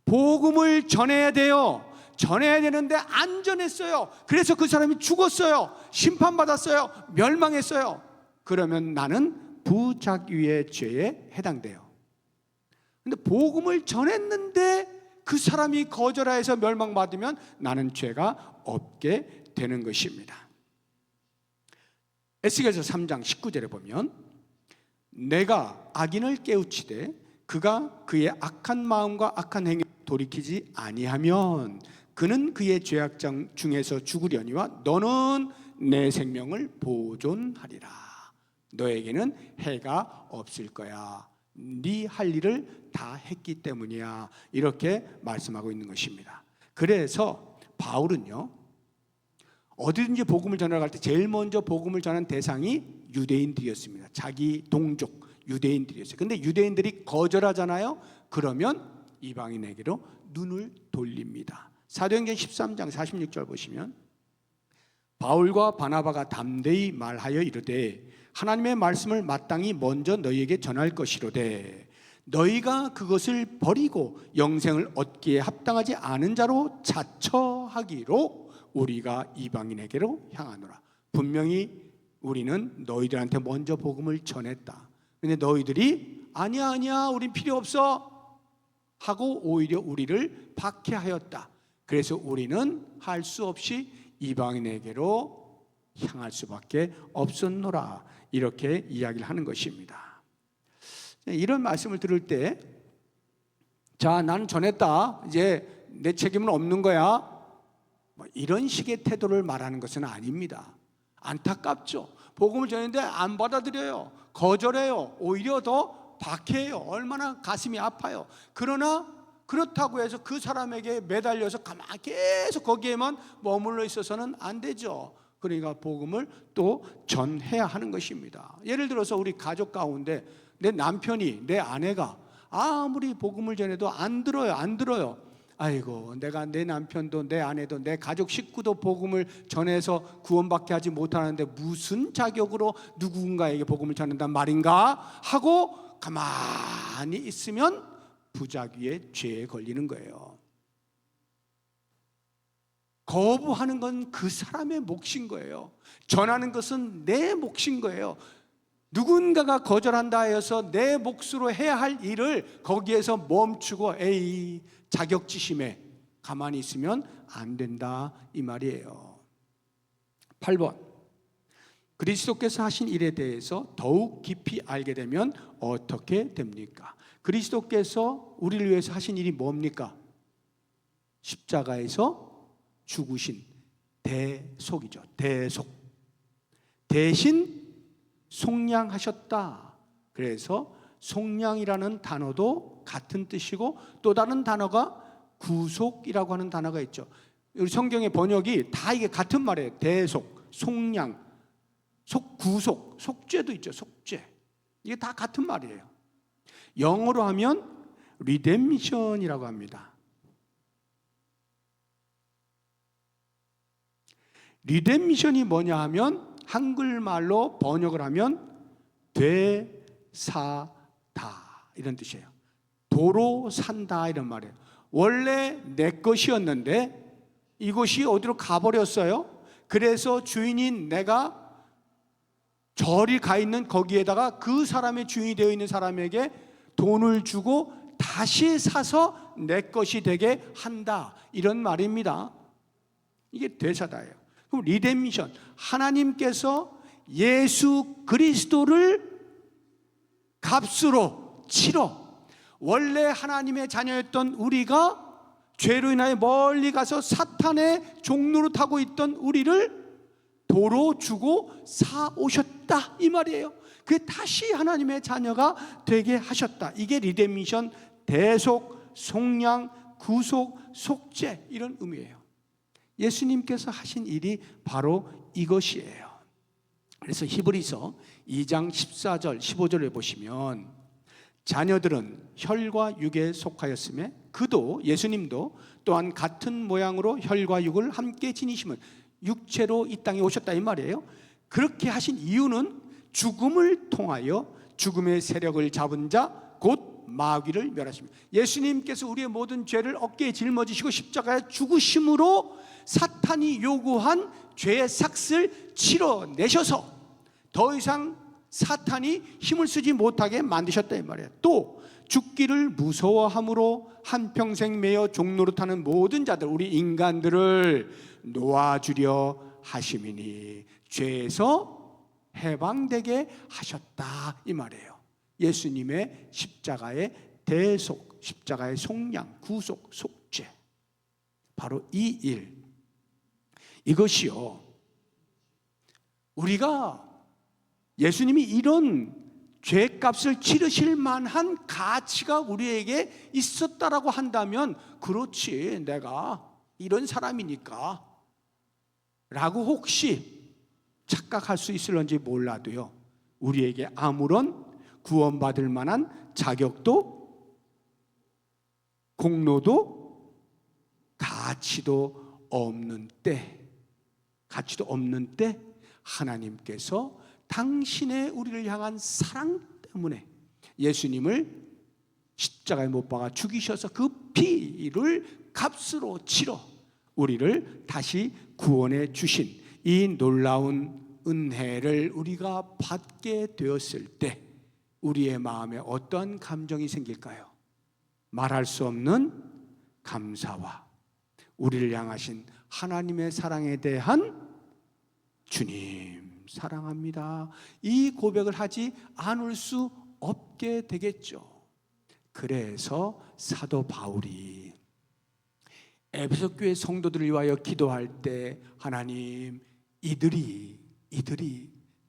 Speaker 1: 복음을 전해야 돼요. 전해야 되는데 안 전했어요. 그래서 그 사람이 죽었어요. 심판받았어요. 멸망했어요. 그러면 나는 부작위의 죄에 해당돼요. 근데 복음을 전했는데 그 사람이 거절하여서 멸망받으면 나는 죄가 없게 되는 것입니다. 에스겔서 3장 19절에 보면 내가 악인을 깨우치되 그가 그의 악한 마음과 악한 행위를 돌이키지 아니하면 그는 그의 죄악 중에서 죽으려니와 너는 내 생명을 보존하리라. 너에게는 해가 없을 거야. 네 할 일을 다 했기 때문이야. 이렇게 말씀하고 있는 것입니다. 그래서 바울은요, 어디든지 복음을 전하러 갈 때 제일 먼저 복음을 전한 대상이 유대인들이었습니다. 자기 동족 유대인들이었어요. 근데 유대인들이 거절하잖아요. 그러면 이방인에게로 눈을 돌립니다. 사도행전 13장 46절 보시면 바울과 바나바가 담대히 말하여 이르되 하나님의 말씀을 마땅히 먼저 너희에게 전할 것이로되 너희가 그것을 버리고 영생을 얻기에 합당하지 않은 자로 자처하기로 우리가 이방인에게로 향하노라. 분명히 우리는 너희들한테 먼저 복음을 전했다. 근데 너희들이 아니야 우린 필요 없어 하고 오히려 우리를 박해하였다. 그래서 우리는 할 수 없이 이방인에게로 향할 수밖에 없었노라. 이렇게 이야기를 하는 것입니다. 이런 말씀을 들을 때, 자, 나는 전했다. 이제 내 책임은 없는 거야. 이런 식의 태도를 말하는 것은 아닙니다. 안타깝죠. 복음을 전했는데 안 받아들여요. 거절해요. 오히려 더 박해요. 얼마나 가슴이 아파요. 그러나 그렇다고 해서 그 사람에게 매달려서 가만히 계속 거기에만 머물러 있어서는 안 되죠. 그러니까 복음을 또 전해야 하는 것입니다. 예를 들어서 우리 가족 가운데 내 남편이, 내 아내가 아무리 복음을 전해도 안 들어요. 아이고, 내가 내 남편도 내 아내도 내 가족 식구도 복음을 전해서 구원받게 하지 못하는데 무슨 자격으로 누군가에게 복음을 전한단 말인가 하고 가만히 있으면 부작위의 죄에 걸리는 거예요. 거부하는 건 그 사람의 몫인 거예요. 전하는 것은 내 몫인 거예요. 누군가가 거절한다 해서 내 몫으로 해야 할 일을 거기에서 멈추고 에이 자격지심에 가만히 있으면 안 된다 이 말이에요. 8번, 그리스도께서 하신 일에 대해서 더욱 깊이 알게 되면 어떻게 됩니까? 그리스도께서 우리를 위해서 하신 일이 뭡니까? 십자가에서 죽으신 대속이죠. 대속. 대신 속량하셨다. 그래서 속량이라는 단어도 같은 뜻이고 또 다른 단어가 구속이라고 하는 단어가 있죠. 우리 성경의 번역이 다 이게 같은 말이에요. 대속, 속량, 구속, 속죄도 있죠. 속죄. 이게 다 같은 말이에요. 영어로 하면 리뎀션이라고 합니다. 리뎀션이 뭐냐 하면 한글말로 번역을 하면 되사다 이런 뜻이에요. 도로 산다 이런 말이에요. 원래 내 것이었는데 이것이 어디로 가버렸어요. 그래서 주인인 내가 저리 가 있는 거기에다가 그 사람의 주인이 되어 있는 사람에게 돈을 주고 다시 사서 내 것이 되게 한다 이런 말입니다. 이게 되사다예요. 그럼 리뎀션, 하나님께서 예수 그리스도를 값으로 치러 원래 하나님의 자녀였던 우리가 죄로 인하여 멀리 가서 사탄의 종로로 타고 있던 우리를 도로 주고 사오셨다 이 말이에요. 그 다시 하나님의 자녀가 되게 하셨다. 이게 리뎀션, 대속, 속량, 구속, 속죄 이런 의미예요. 예수님께서 하신 일이 바로 이것이에요. 그래서 히브리서 2장 14절 15절에 보시면 자녀들은 혈과 육에 속하였음에 그도 예수님도 또한 같은 모양으로 혈과 육을 함께 지니심은 육체로 이 땅에 오셨다 이 말이에요. 그렇게 하신 이유는 죽음을 통하여 죽음의 세력을 잡은 자 곧 마귀를 멸하십니다. 예수님께서 우리의 모든 죄를 어깨에 짊어지시고 십자가에 죽으심으로 사탄이 요구한 죄의 삭을 치러내셔서 더 이상 사탄이 힘을 쓰지 못하게 만드셨다 이 말이에요. 또 죽기를 무서워함으로 한평생 매여 종노릇하는 모든 자들, 우리 인간들을 놓아주려 하심이니 죄에서 해방되게 하셨다 이 말이에요. 예수님의 십자가의 대속, 십자가의 속량, 구속, 속죄, 바로 이 일, 이것이요, 우리가 예수님이 이런 죄값을 치르실 만한 가치가 우리에게 있었다라고 한다면, 그렇지, 내가 이런 사람이니까 라고 혹시 착각할 수 있을런지 몰라도요, 우리에게 아무런 구원받을 만한 자격도 공로도 가치도 없는 때, 하나님께서 당신의 우리를 향한 사랑 때문에 예수님을 십자가에 못 박아 죽이셔서 그 피를 값으로 치러 우리를 다시 구원해 주신 이 놀라운 은혜를 우리가 받게 되었을 때 우리의 마음에 어떤 감정이 생길까요? 말할 수 없는 감사와 우리를 향하신 하나님의 사랑에 대한 주님 사랑합니다, 이 고백을 하지 않을 수 없게 되겠죠. 그래서 사도 바울이 에베소 교회 성도들을 위하여 기도할 때, 하나님, 이들이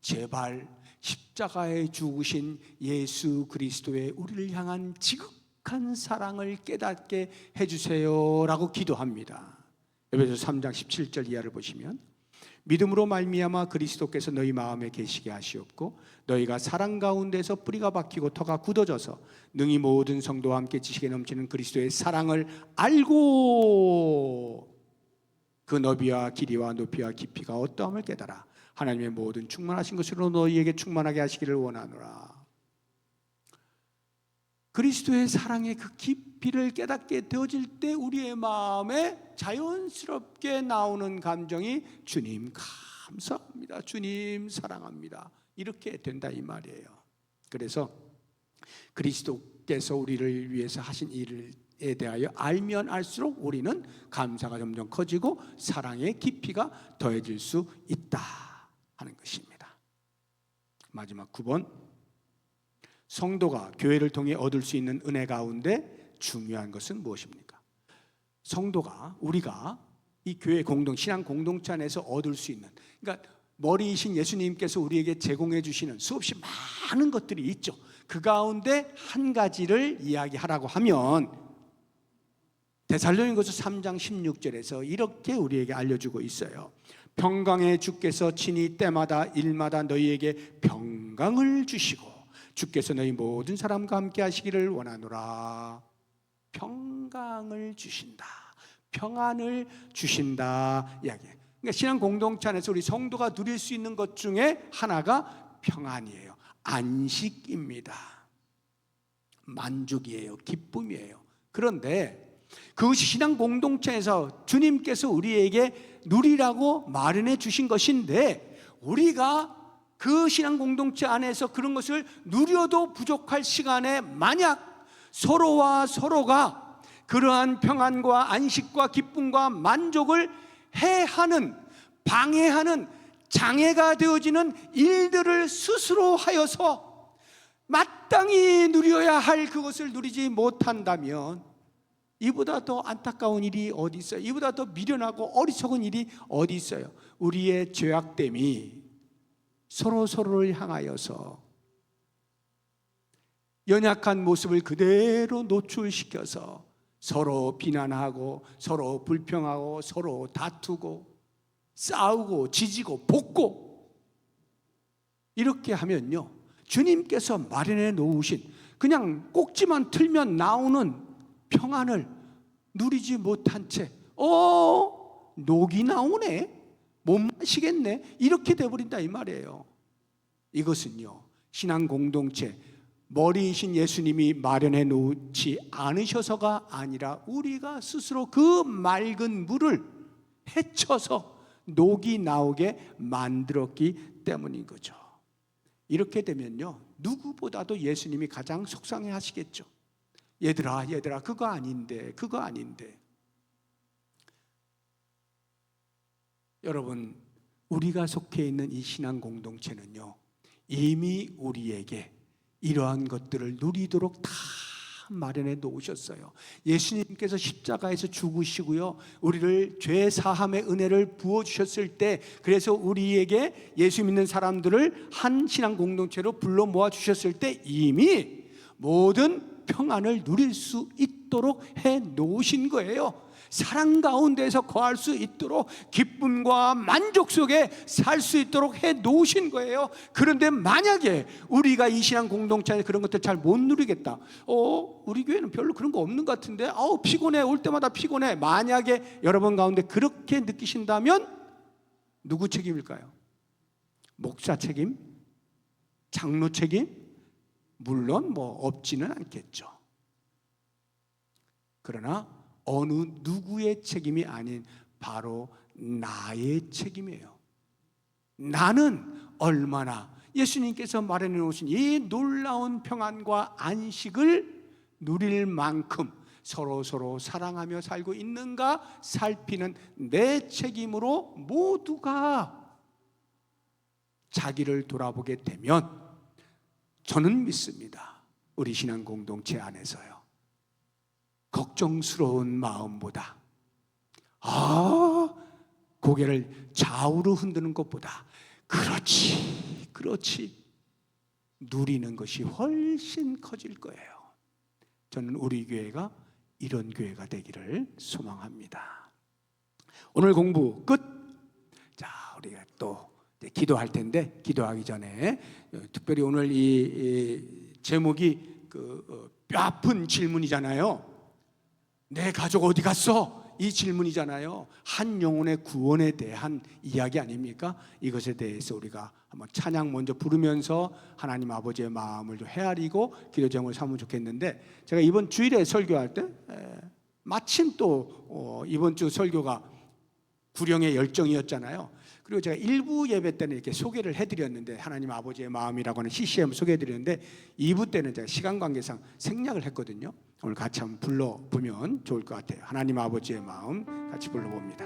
Speaker 1: 제발 십자가에 죽으신 예수 그리스도의 우리를 향한 지극한 사랑을 깨닫게 해주세요 라고 기도합니다. 에베소 3장 17절 이하를 보시면, 믿음으로 말미암아 그리스도께서 너희 마음에 계시게 하시옵고 너희가 사랑 가운데서 뿌리가 박히고 터가 굳어져서 능히 모든 성도와 함께 지식에 넘치는 그리스도의 사랑을 알고 그 너비와 길이와 높이와 깊이가 어떠함을 깨달아 하나님의 모든 충만하신 것으로 너희에게 충만하게 하시기를 원하노라. 그리스도의 사랑의 그 깊이를 깨닫게 되어질 때 우리의 마음에 자연스럽게 나오는 감정이 주님 감사합니다, 주님 사랑합니다, 이렇게 된다 이 말이에요. 그래서 그리스도께서 우리를 위해서 하신 일에 대하여 알면 알수록 우리는 감사가 점점 커지고 사랑의 깊이가 더해질 수 있다 하는 것입니다. 마지막 9번, 성도가 교회를 통해 얻을 수 있는 은혜 가운데 중요한 것은 무엇입니까? 성도가, 우리가 이 교회 공동, 신앙 공동체 안에서 얻을 수 있는, 그러니까 머리이신 예수님께서 우리에게 제공해 주시는 수없이 많은 것들이 있죠. 그 가운데 한 가지를 이야기하라고 하면 데살로니가서 3장 16절에서 이렇게 우리에게 알려주고 있어요. 평강의 주께서 친히 때마다 일마다 너희에게 평강을 주시고 주께서 너희 모든 사람과 함께 하시기를 원하노라. 평강을 주신다, 평안을 주신다 이야기예요. 그러니까 신앙 공동체 안에서 우리 성도가 누릴 수 있는 것 중에 하나가 평안이에요. 안식입니다. 만족이에요. 기쁨이에요. 그런데 그것이 신앙 공동체에서 주님께서 우리에게 누리라고 마련해 주신 것인데, 우리가 그 신앙 공동체 안에서 그런 것을 누려도 부족할 시간에 만약 서로와 서로가 그러한 평안과 안식과 기쁨과 만족을 해하는, 방해하는, 장애가 되어지는 일들을 스스로 하여서 마땅히 누려야 할 그것을 누리지 못한다면 이보다 더 안타까운 일이 어디 있어요? 이보다 더 미련하고 어리석은 일이 어디 있어요? 우리의 죄악됨이 서로를 향하여서 연약한 모습을 그대로 노출시켜서 서로 비난하고 서로 불평하고 서로 다투고 싸우고 지지고 볶고 이렇게 하면요, 주님께서 마련해 놓으신 그냥 꼭지만 틀면 나오는 평안을 누리지 못한 채 녹이 나오네, 못 마시겠네, 이렇게 돼버린다 이 말이에요. 이것은요, 신앙 공동체, 머리이신 예수님이 마련해 놓지 않으셔서가 아니라 우리가 스스로 그 맑은 물을 헤쳐서 녹이 나오게 만들었기 때문인 거죠. 이렇게 되면요, 누구보다도 예수님이 가장 속상해 하시겠죠. 얘들아 그거 아닌데. 여러분, 우리가 속해 있는 이 신앙 공동체는요, 이미 우리에게 이러한 것들을 누리도록 다 마련해 놓으셨어요. 예수님께서 십자가에서 죽으시고요, 우리를 죄 사함의 은혜를 부어주셨을 때, 그래서 우리에게 예수 믿는 사람들을 한 신앙 공동체로 불러 모아 주셨을 때 이미 모든 평안을 누릴 수 있도록 해 놓으신 거예요. 사랑 가운데서 거할 수 있도록, 기쁨과 만족 속에 살 수 있도록 해 놓으신 거예요. 그런데 만약에 우리가 이 신앙 공동체에 그런 것들 잘 못 누리겠다, 우리 교회는 별로 그런 거 없는 것 같은데, 피곤해, 올 때마다 피곤해, 만약에 여러분 가운데 그렇게 느끼신다면 누구 책임일까요? 목사 책임? 장로 책임? 물론 없지는 않겠죠. 그러나 어느 누구의 책임이 아닌 바로 나의 책임이에요. 나는 얼마나 예수님께서 마련해 놓으신 이 놀라운 평안과 안식을 누릴 만큼 서로 사랑하며 살고 있는가 살피는 내 책임으로 모두가 자기를 돌아보게 되면, 저는 믿습니다, 우리 신앙 공동체 안에서요, 걱정스러운 마음보다, 고개를 좌우로 흔드는 것보다 그렇지 누리는 것이 훨씬 커질 거예요. 저는 우리 교회가 이런 교회가 되기를 소망합니다. 오늘 공부 끝. 자, 우리가 또 기도할 텐데, 기도하기 전에 특별히 오늘 이 제목이 뼈 아픈 질문이잖아요. 내 가족 어디 갔어? 이 질문이잖아요. 한 영혼의 구원에 대한 이야기 아닙니까? 이것에 대해서 우리가 한번 찬양 먼저 부르면서 하나님 아버지의 마음을 좀 헤아리고 기도 제목을 삼으면 좋겠는데, 제가 이번 주일에 설교할 때 마침 또 이번 주 설교가 구령의 열정이었잖아요. 그리고 제가 일부 예배 때는 이렇게 소개를 해드렸는데, 하나님 아버지의 마음이라고 하는 CCM 소개해드렸는데, 2부 때는 제가 시간 관계상 생략을 했거든요. 오늘 같이 한번 불러보면 좋을 것 같아요. 하나님 아버지의 마음 같이 불러봅니다.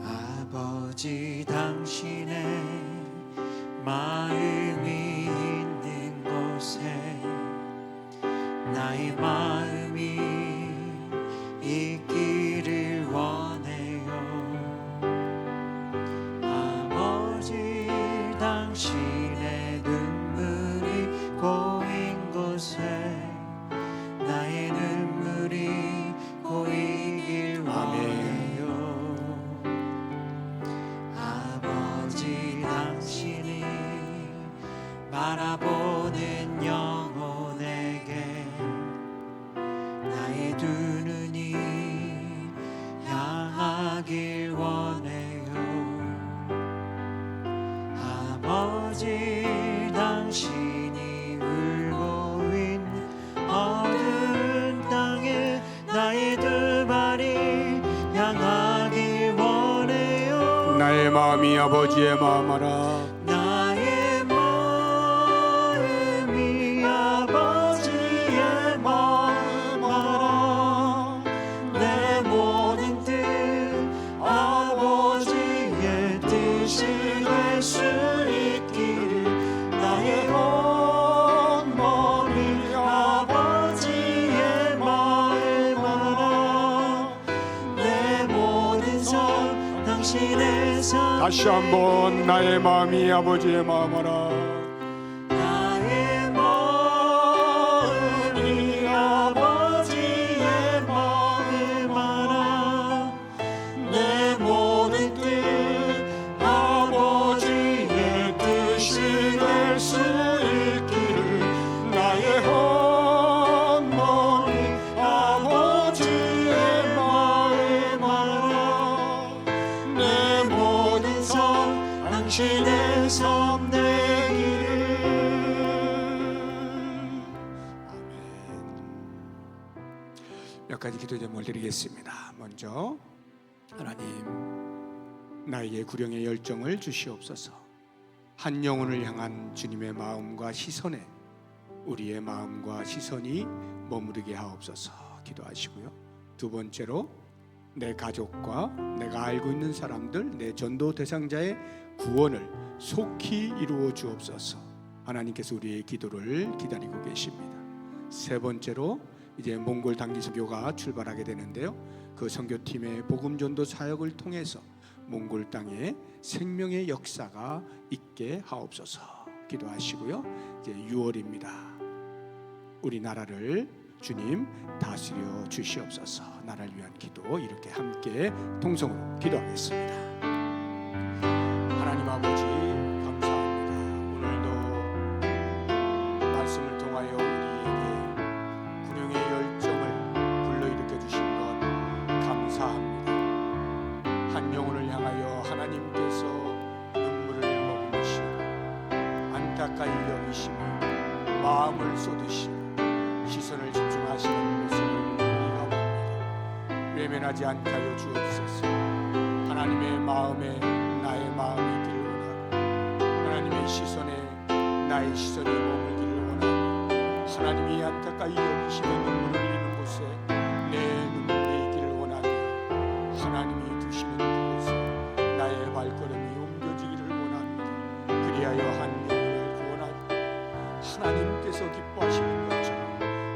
Speaker 2: 아버지, 당신의 마음이 있는 곳에 나의 마음이 있기를 원해요. 아버지, 당신의 눈물이 고인 곳에 나의 눈물이 고이길 원해요. 아버지, 당신이 바라보는 영혼에게 나의 두 눈이 향하길 원해요. 아버지, 당신이 울고 있는 어두운 땅에 나의 두 발이 향하길 원해요.
Speaker 1: 나의 마음이 아버지의 마음 알아.
Speaker 2: 나의 마음이 아버지의 마음 알아. 내 모든 뜻 아버지의 뜻이 될 수 있기를. 나의 온 몸이 아버지의 마음 알아. 내 모든 삶 당신의 삶.
Speaker 1: 다시 한번 나의 마음이 아버지의 마음 알아.
Speaker 2: 나의 마음이 아버지의 마음 알아. 내 모든 뜻 아버지의 뜻이 될 수 있기를. 나의 온 몸이
Speaker 1: 몇 가지 기도 제목을 드리겠습니다. 먼저 하나님, 나에게 구령의 열정을 주시옵소서. 한 영혼을 향한 주님의 마음과 시선에 우리의 마음과 시선이 머무르게 하옵소서 기도하시고요. 두 번째로 내 가족과 내가 알고 있는 사람들, 내 전도 대상자의 구원을 속히 이루어 주옵소서. 하나님께서 우리의 기도를 기다리고 계십니다. 세 번째로 이제 몽골 단기 선교가 출발하게 되는데요. 그 선교팀의 복음 전도 사역을 통해서 몽골 땅에 생명의 역사가 있게 하옵소서 기도하시고요. 이제 6월입니다. 우리나라를 주님 다스려 주시옵소서. 나라를 위한 기도 이렇게 함께 통성으로 기도하겠습니다. 하나님 아버지 감사합니다. 오늘도 말씀을 통하여 우리에게 구령의 열정을 불러일으켜 주신 것 감사합니다. 한 영혼을 향하여 하나님께서 눈물을 머금으시고 안타까이 여기시며 마음을 쏟으시고 시선을 집중하시는 모습을 우리가 봅니다. 외면하지 않게 하여 주옵소서. 하나님의 마음에 나의 마음이 있기를 원하고 하나님의 시선에 나의 시선이 머물기를 원하고 하나님이 안타까이 여기시며 눈물을 흘리는 곳에 내 눈물이 있기를 원하며 하나님이 두시는 그곳에 나의 발걸음이 옮겨지기를 원합니다. 그리하여 한 영혼을 구원하고 하나님께서 기뻐하시는 것처럼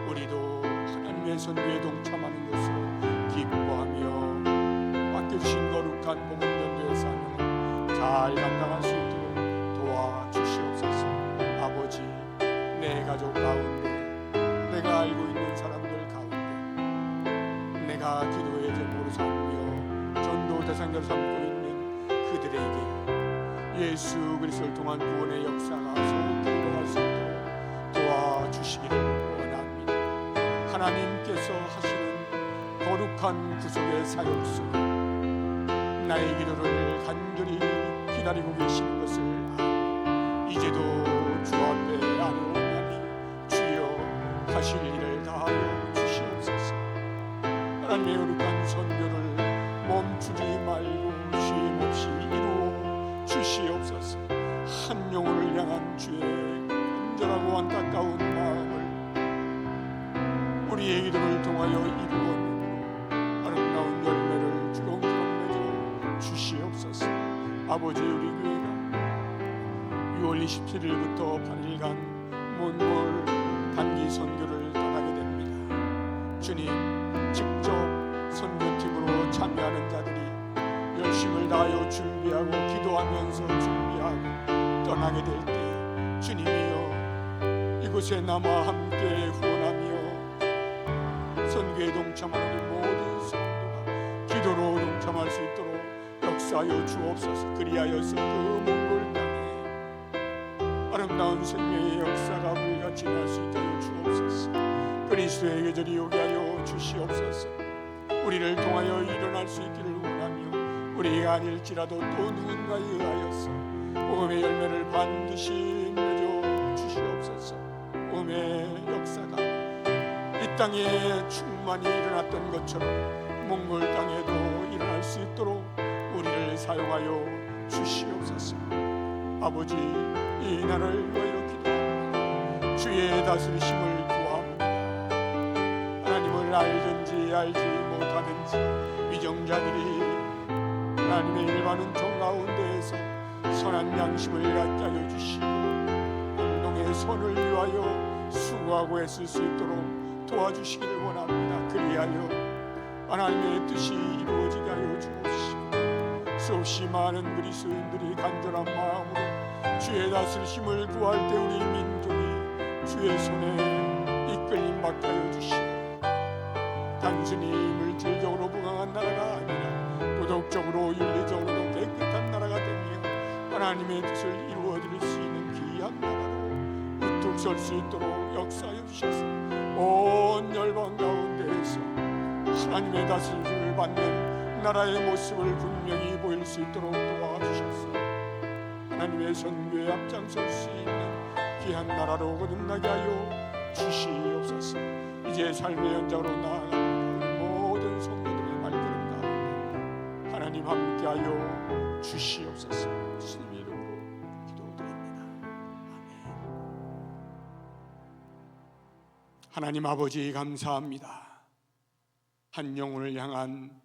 Speaker 1: 우리도 하나님의 선교에 동참하는 것을 기뻐하며 맡겨주신 거룩한 복음 전도의 사명을 잘 감당할 수 있도록 도와주시옵소서. 아버지, 내 가족 가운데 내가 알고 있는 사람들 가운데 내가 기도의 제목으로 삼으며 전도 대상자로 삼고 있는 그들에게 예수 그리스도를 통한 구원의 역사가 속히 일어날 수 있도록 도와주시기를 원합니다. 하나님께서 하시는 거룩한 구속의 사역 속에 나의 기도를 간절히 기다리고 계시는 것을 알고 이제도 주 앞에 아뢰옵나니 주여 하실 일을 다하여 주시옵소서. 하나님의 거룩한 선교를 멈추지 말고 쉼없이 이루어 주시옵소서. 한 영혼을 향한 주의 간절하고 안타까운 마음을 우리의 기도를 통하여 이루어내므로 아름다운 열매를 주렁주렁 맺어 주시옵소서. 아버지, 우리 교회가 6월 27일부터 8일간 몽골 단기 선교를 떠나게 됩니다. 주님, 직접 선교팀으로 참여하는 자들이 열심을 다하여 준비하고 기도하면서 준비하고 떠나게 될 때 주님이여 이곳에 남아 함께 후원하며 선교에 동참하는 모든 성도가 기도로 동참할 수 있도록 역사하여 주옵소서. 그리하여서 그 몽골 땅에 아름다운 생명의 역사가 우리가 지날 수 있게 하여 주옵소서. 그리스도의 계절이 오게 하여 주시옵소서. 우리를 통하여 일어날 수 있기를 원하며 우리가 아닐지라도 또 누군가에 의하여서 복음의 열매를 반드시 맺어 주시옵소서. 복음의 역사가 이 땅에 충만히 일어났던 것처럼 몽골 땅에도 일어날 수 있도록 우리를 사용하여 주시옵소서. 아버지, 이 나라를 위하여 기도합니다. 주의 다스리심을 구합니다. 하나님을 알든지 알지 못하든지 위정자들이 하나님의 일반 은총 가운데에서 선한 양심을 갖게 하여 주시고 공동의 선을 위하여 수고하고 애쓸 수 있도록 도와주시기를 원합니다. 그리하여 하나님의 뜻이 이루어지게 하여 주옵시고 수없이 많은 그리스도인들이 간절한 마음으로 주의 다스리심을 구할 때 우리 민족이 주의 손에 이끌림 받게 하여 주시고 단순히 물질적으로 부강한 나라가 아니라 도덕적으로 윤리적으로도 깨끗한 나라가 되며 하나님의 뜻을 이루어드릴 수 있는 귀한 나라로 우뚝 설 수 있도록 역사하여 주셔서 온 열방 가운데에서 하나님의 다스림을 받는 나라의 모습을 분명히 보일 수 있도록 도와주셔서 하나님의 선교에 앞장설 수 있는 귀한 나라로 거듭나게 하여 주시옵소서. 이제 삶의 현장으로 나아갑니다. 하나님 함께하여 주시옵소서. 주님의 이름으로 기도드립니다. 아멘. 하나님 아버지 감사합니다. 한 영혼을 향한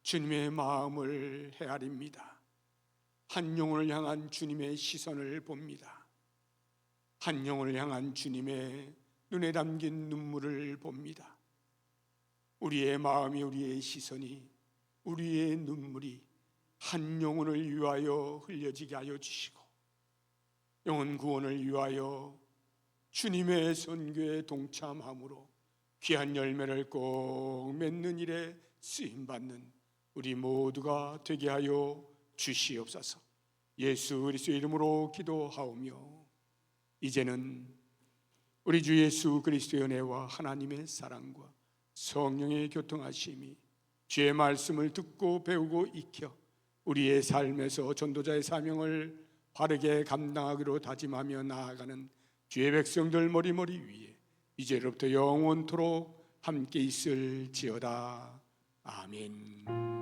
Speaker 1: 주님의 마음을 헤아립니다. 한 영혼을 향한 주님의 시선을 봅니다. 한 영혼을 향한 주님의 눈에 담긴 눈물을 봅니다. 우리의 마음이, 우리의 시선이, 우리의 눈물이 한 영혼을 위하여 흘려지게 하여 주시고 영혼 구원을 위하여 주님의 선교에 동참함으로 귀한 열매를 꼭 맺는 일에 쓰임받는 우리 모두가 되게 하여 주시옵소서. 예수 그리스도의 이름으로 기도하오며 이제는 우리 주 예수 그리스도의 은혜와 하나님의 사랑과 성령의 교통하심이 주의 말씀을 듣고 배우고 익혀 우리의 삶에서 전도자의 사명을 바르게 감당하기로 다짐하며 나아가는 주의 백성들 머리머리 위에 이제로부터 영원토록 함께 있을지어다. 아멘.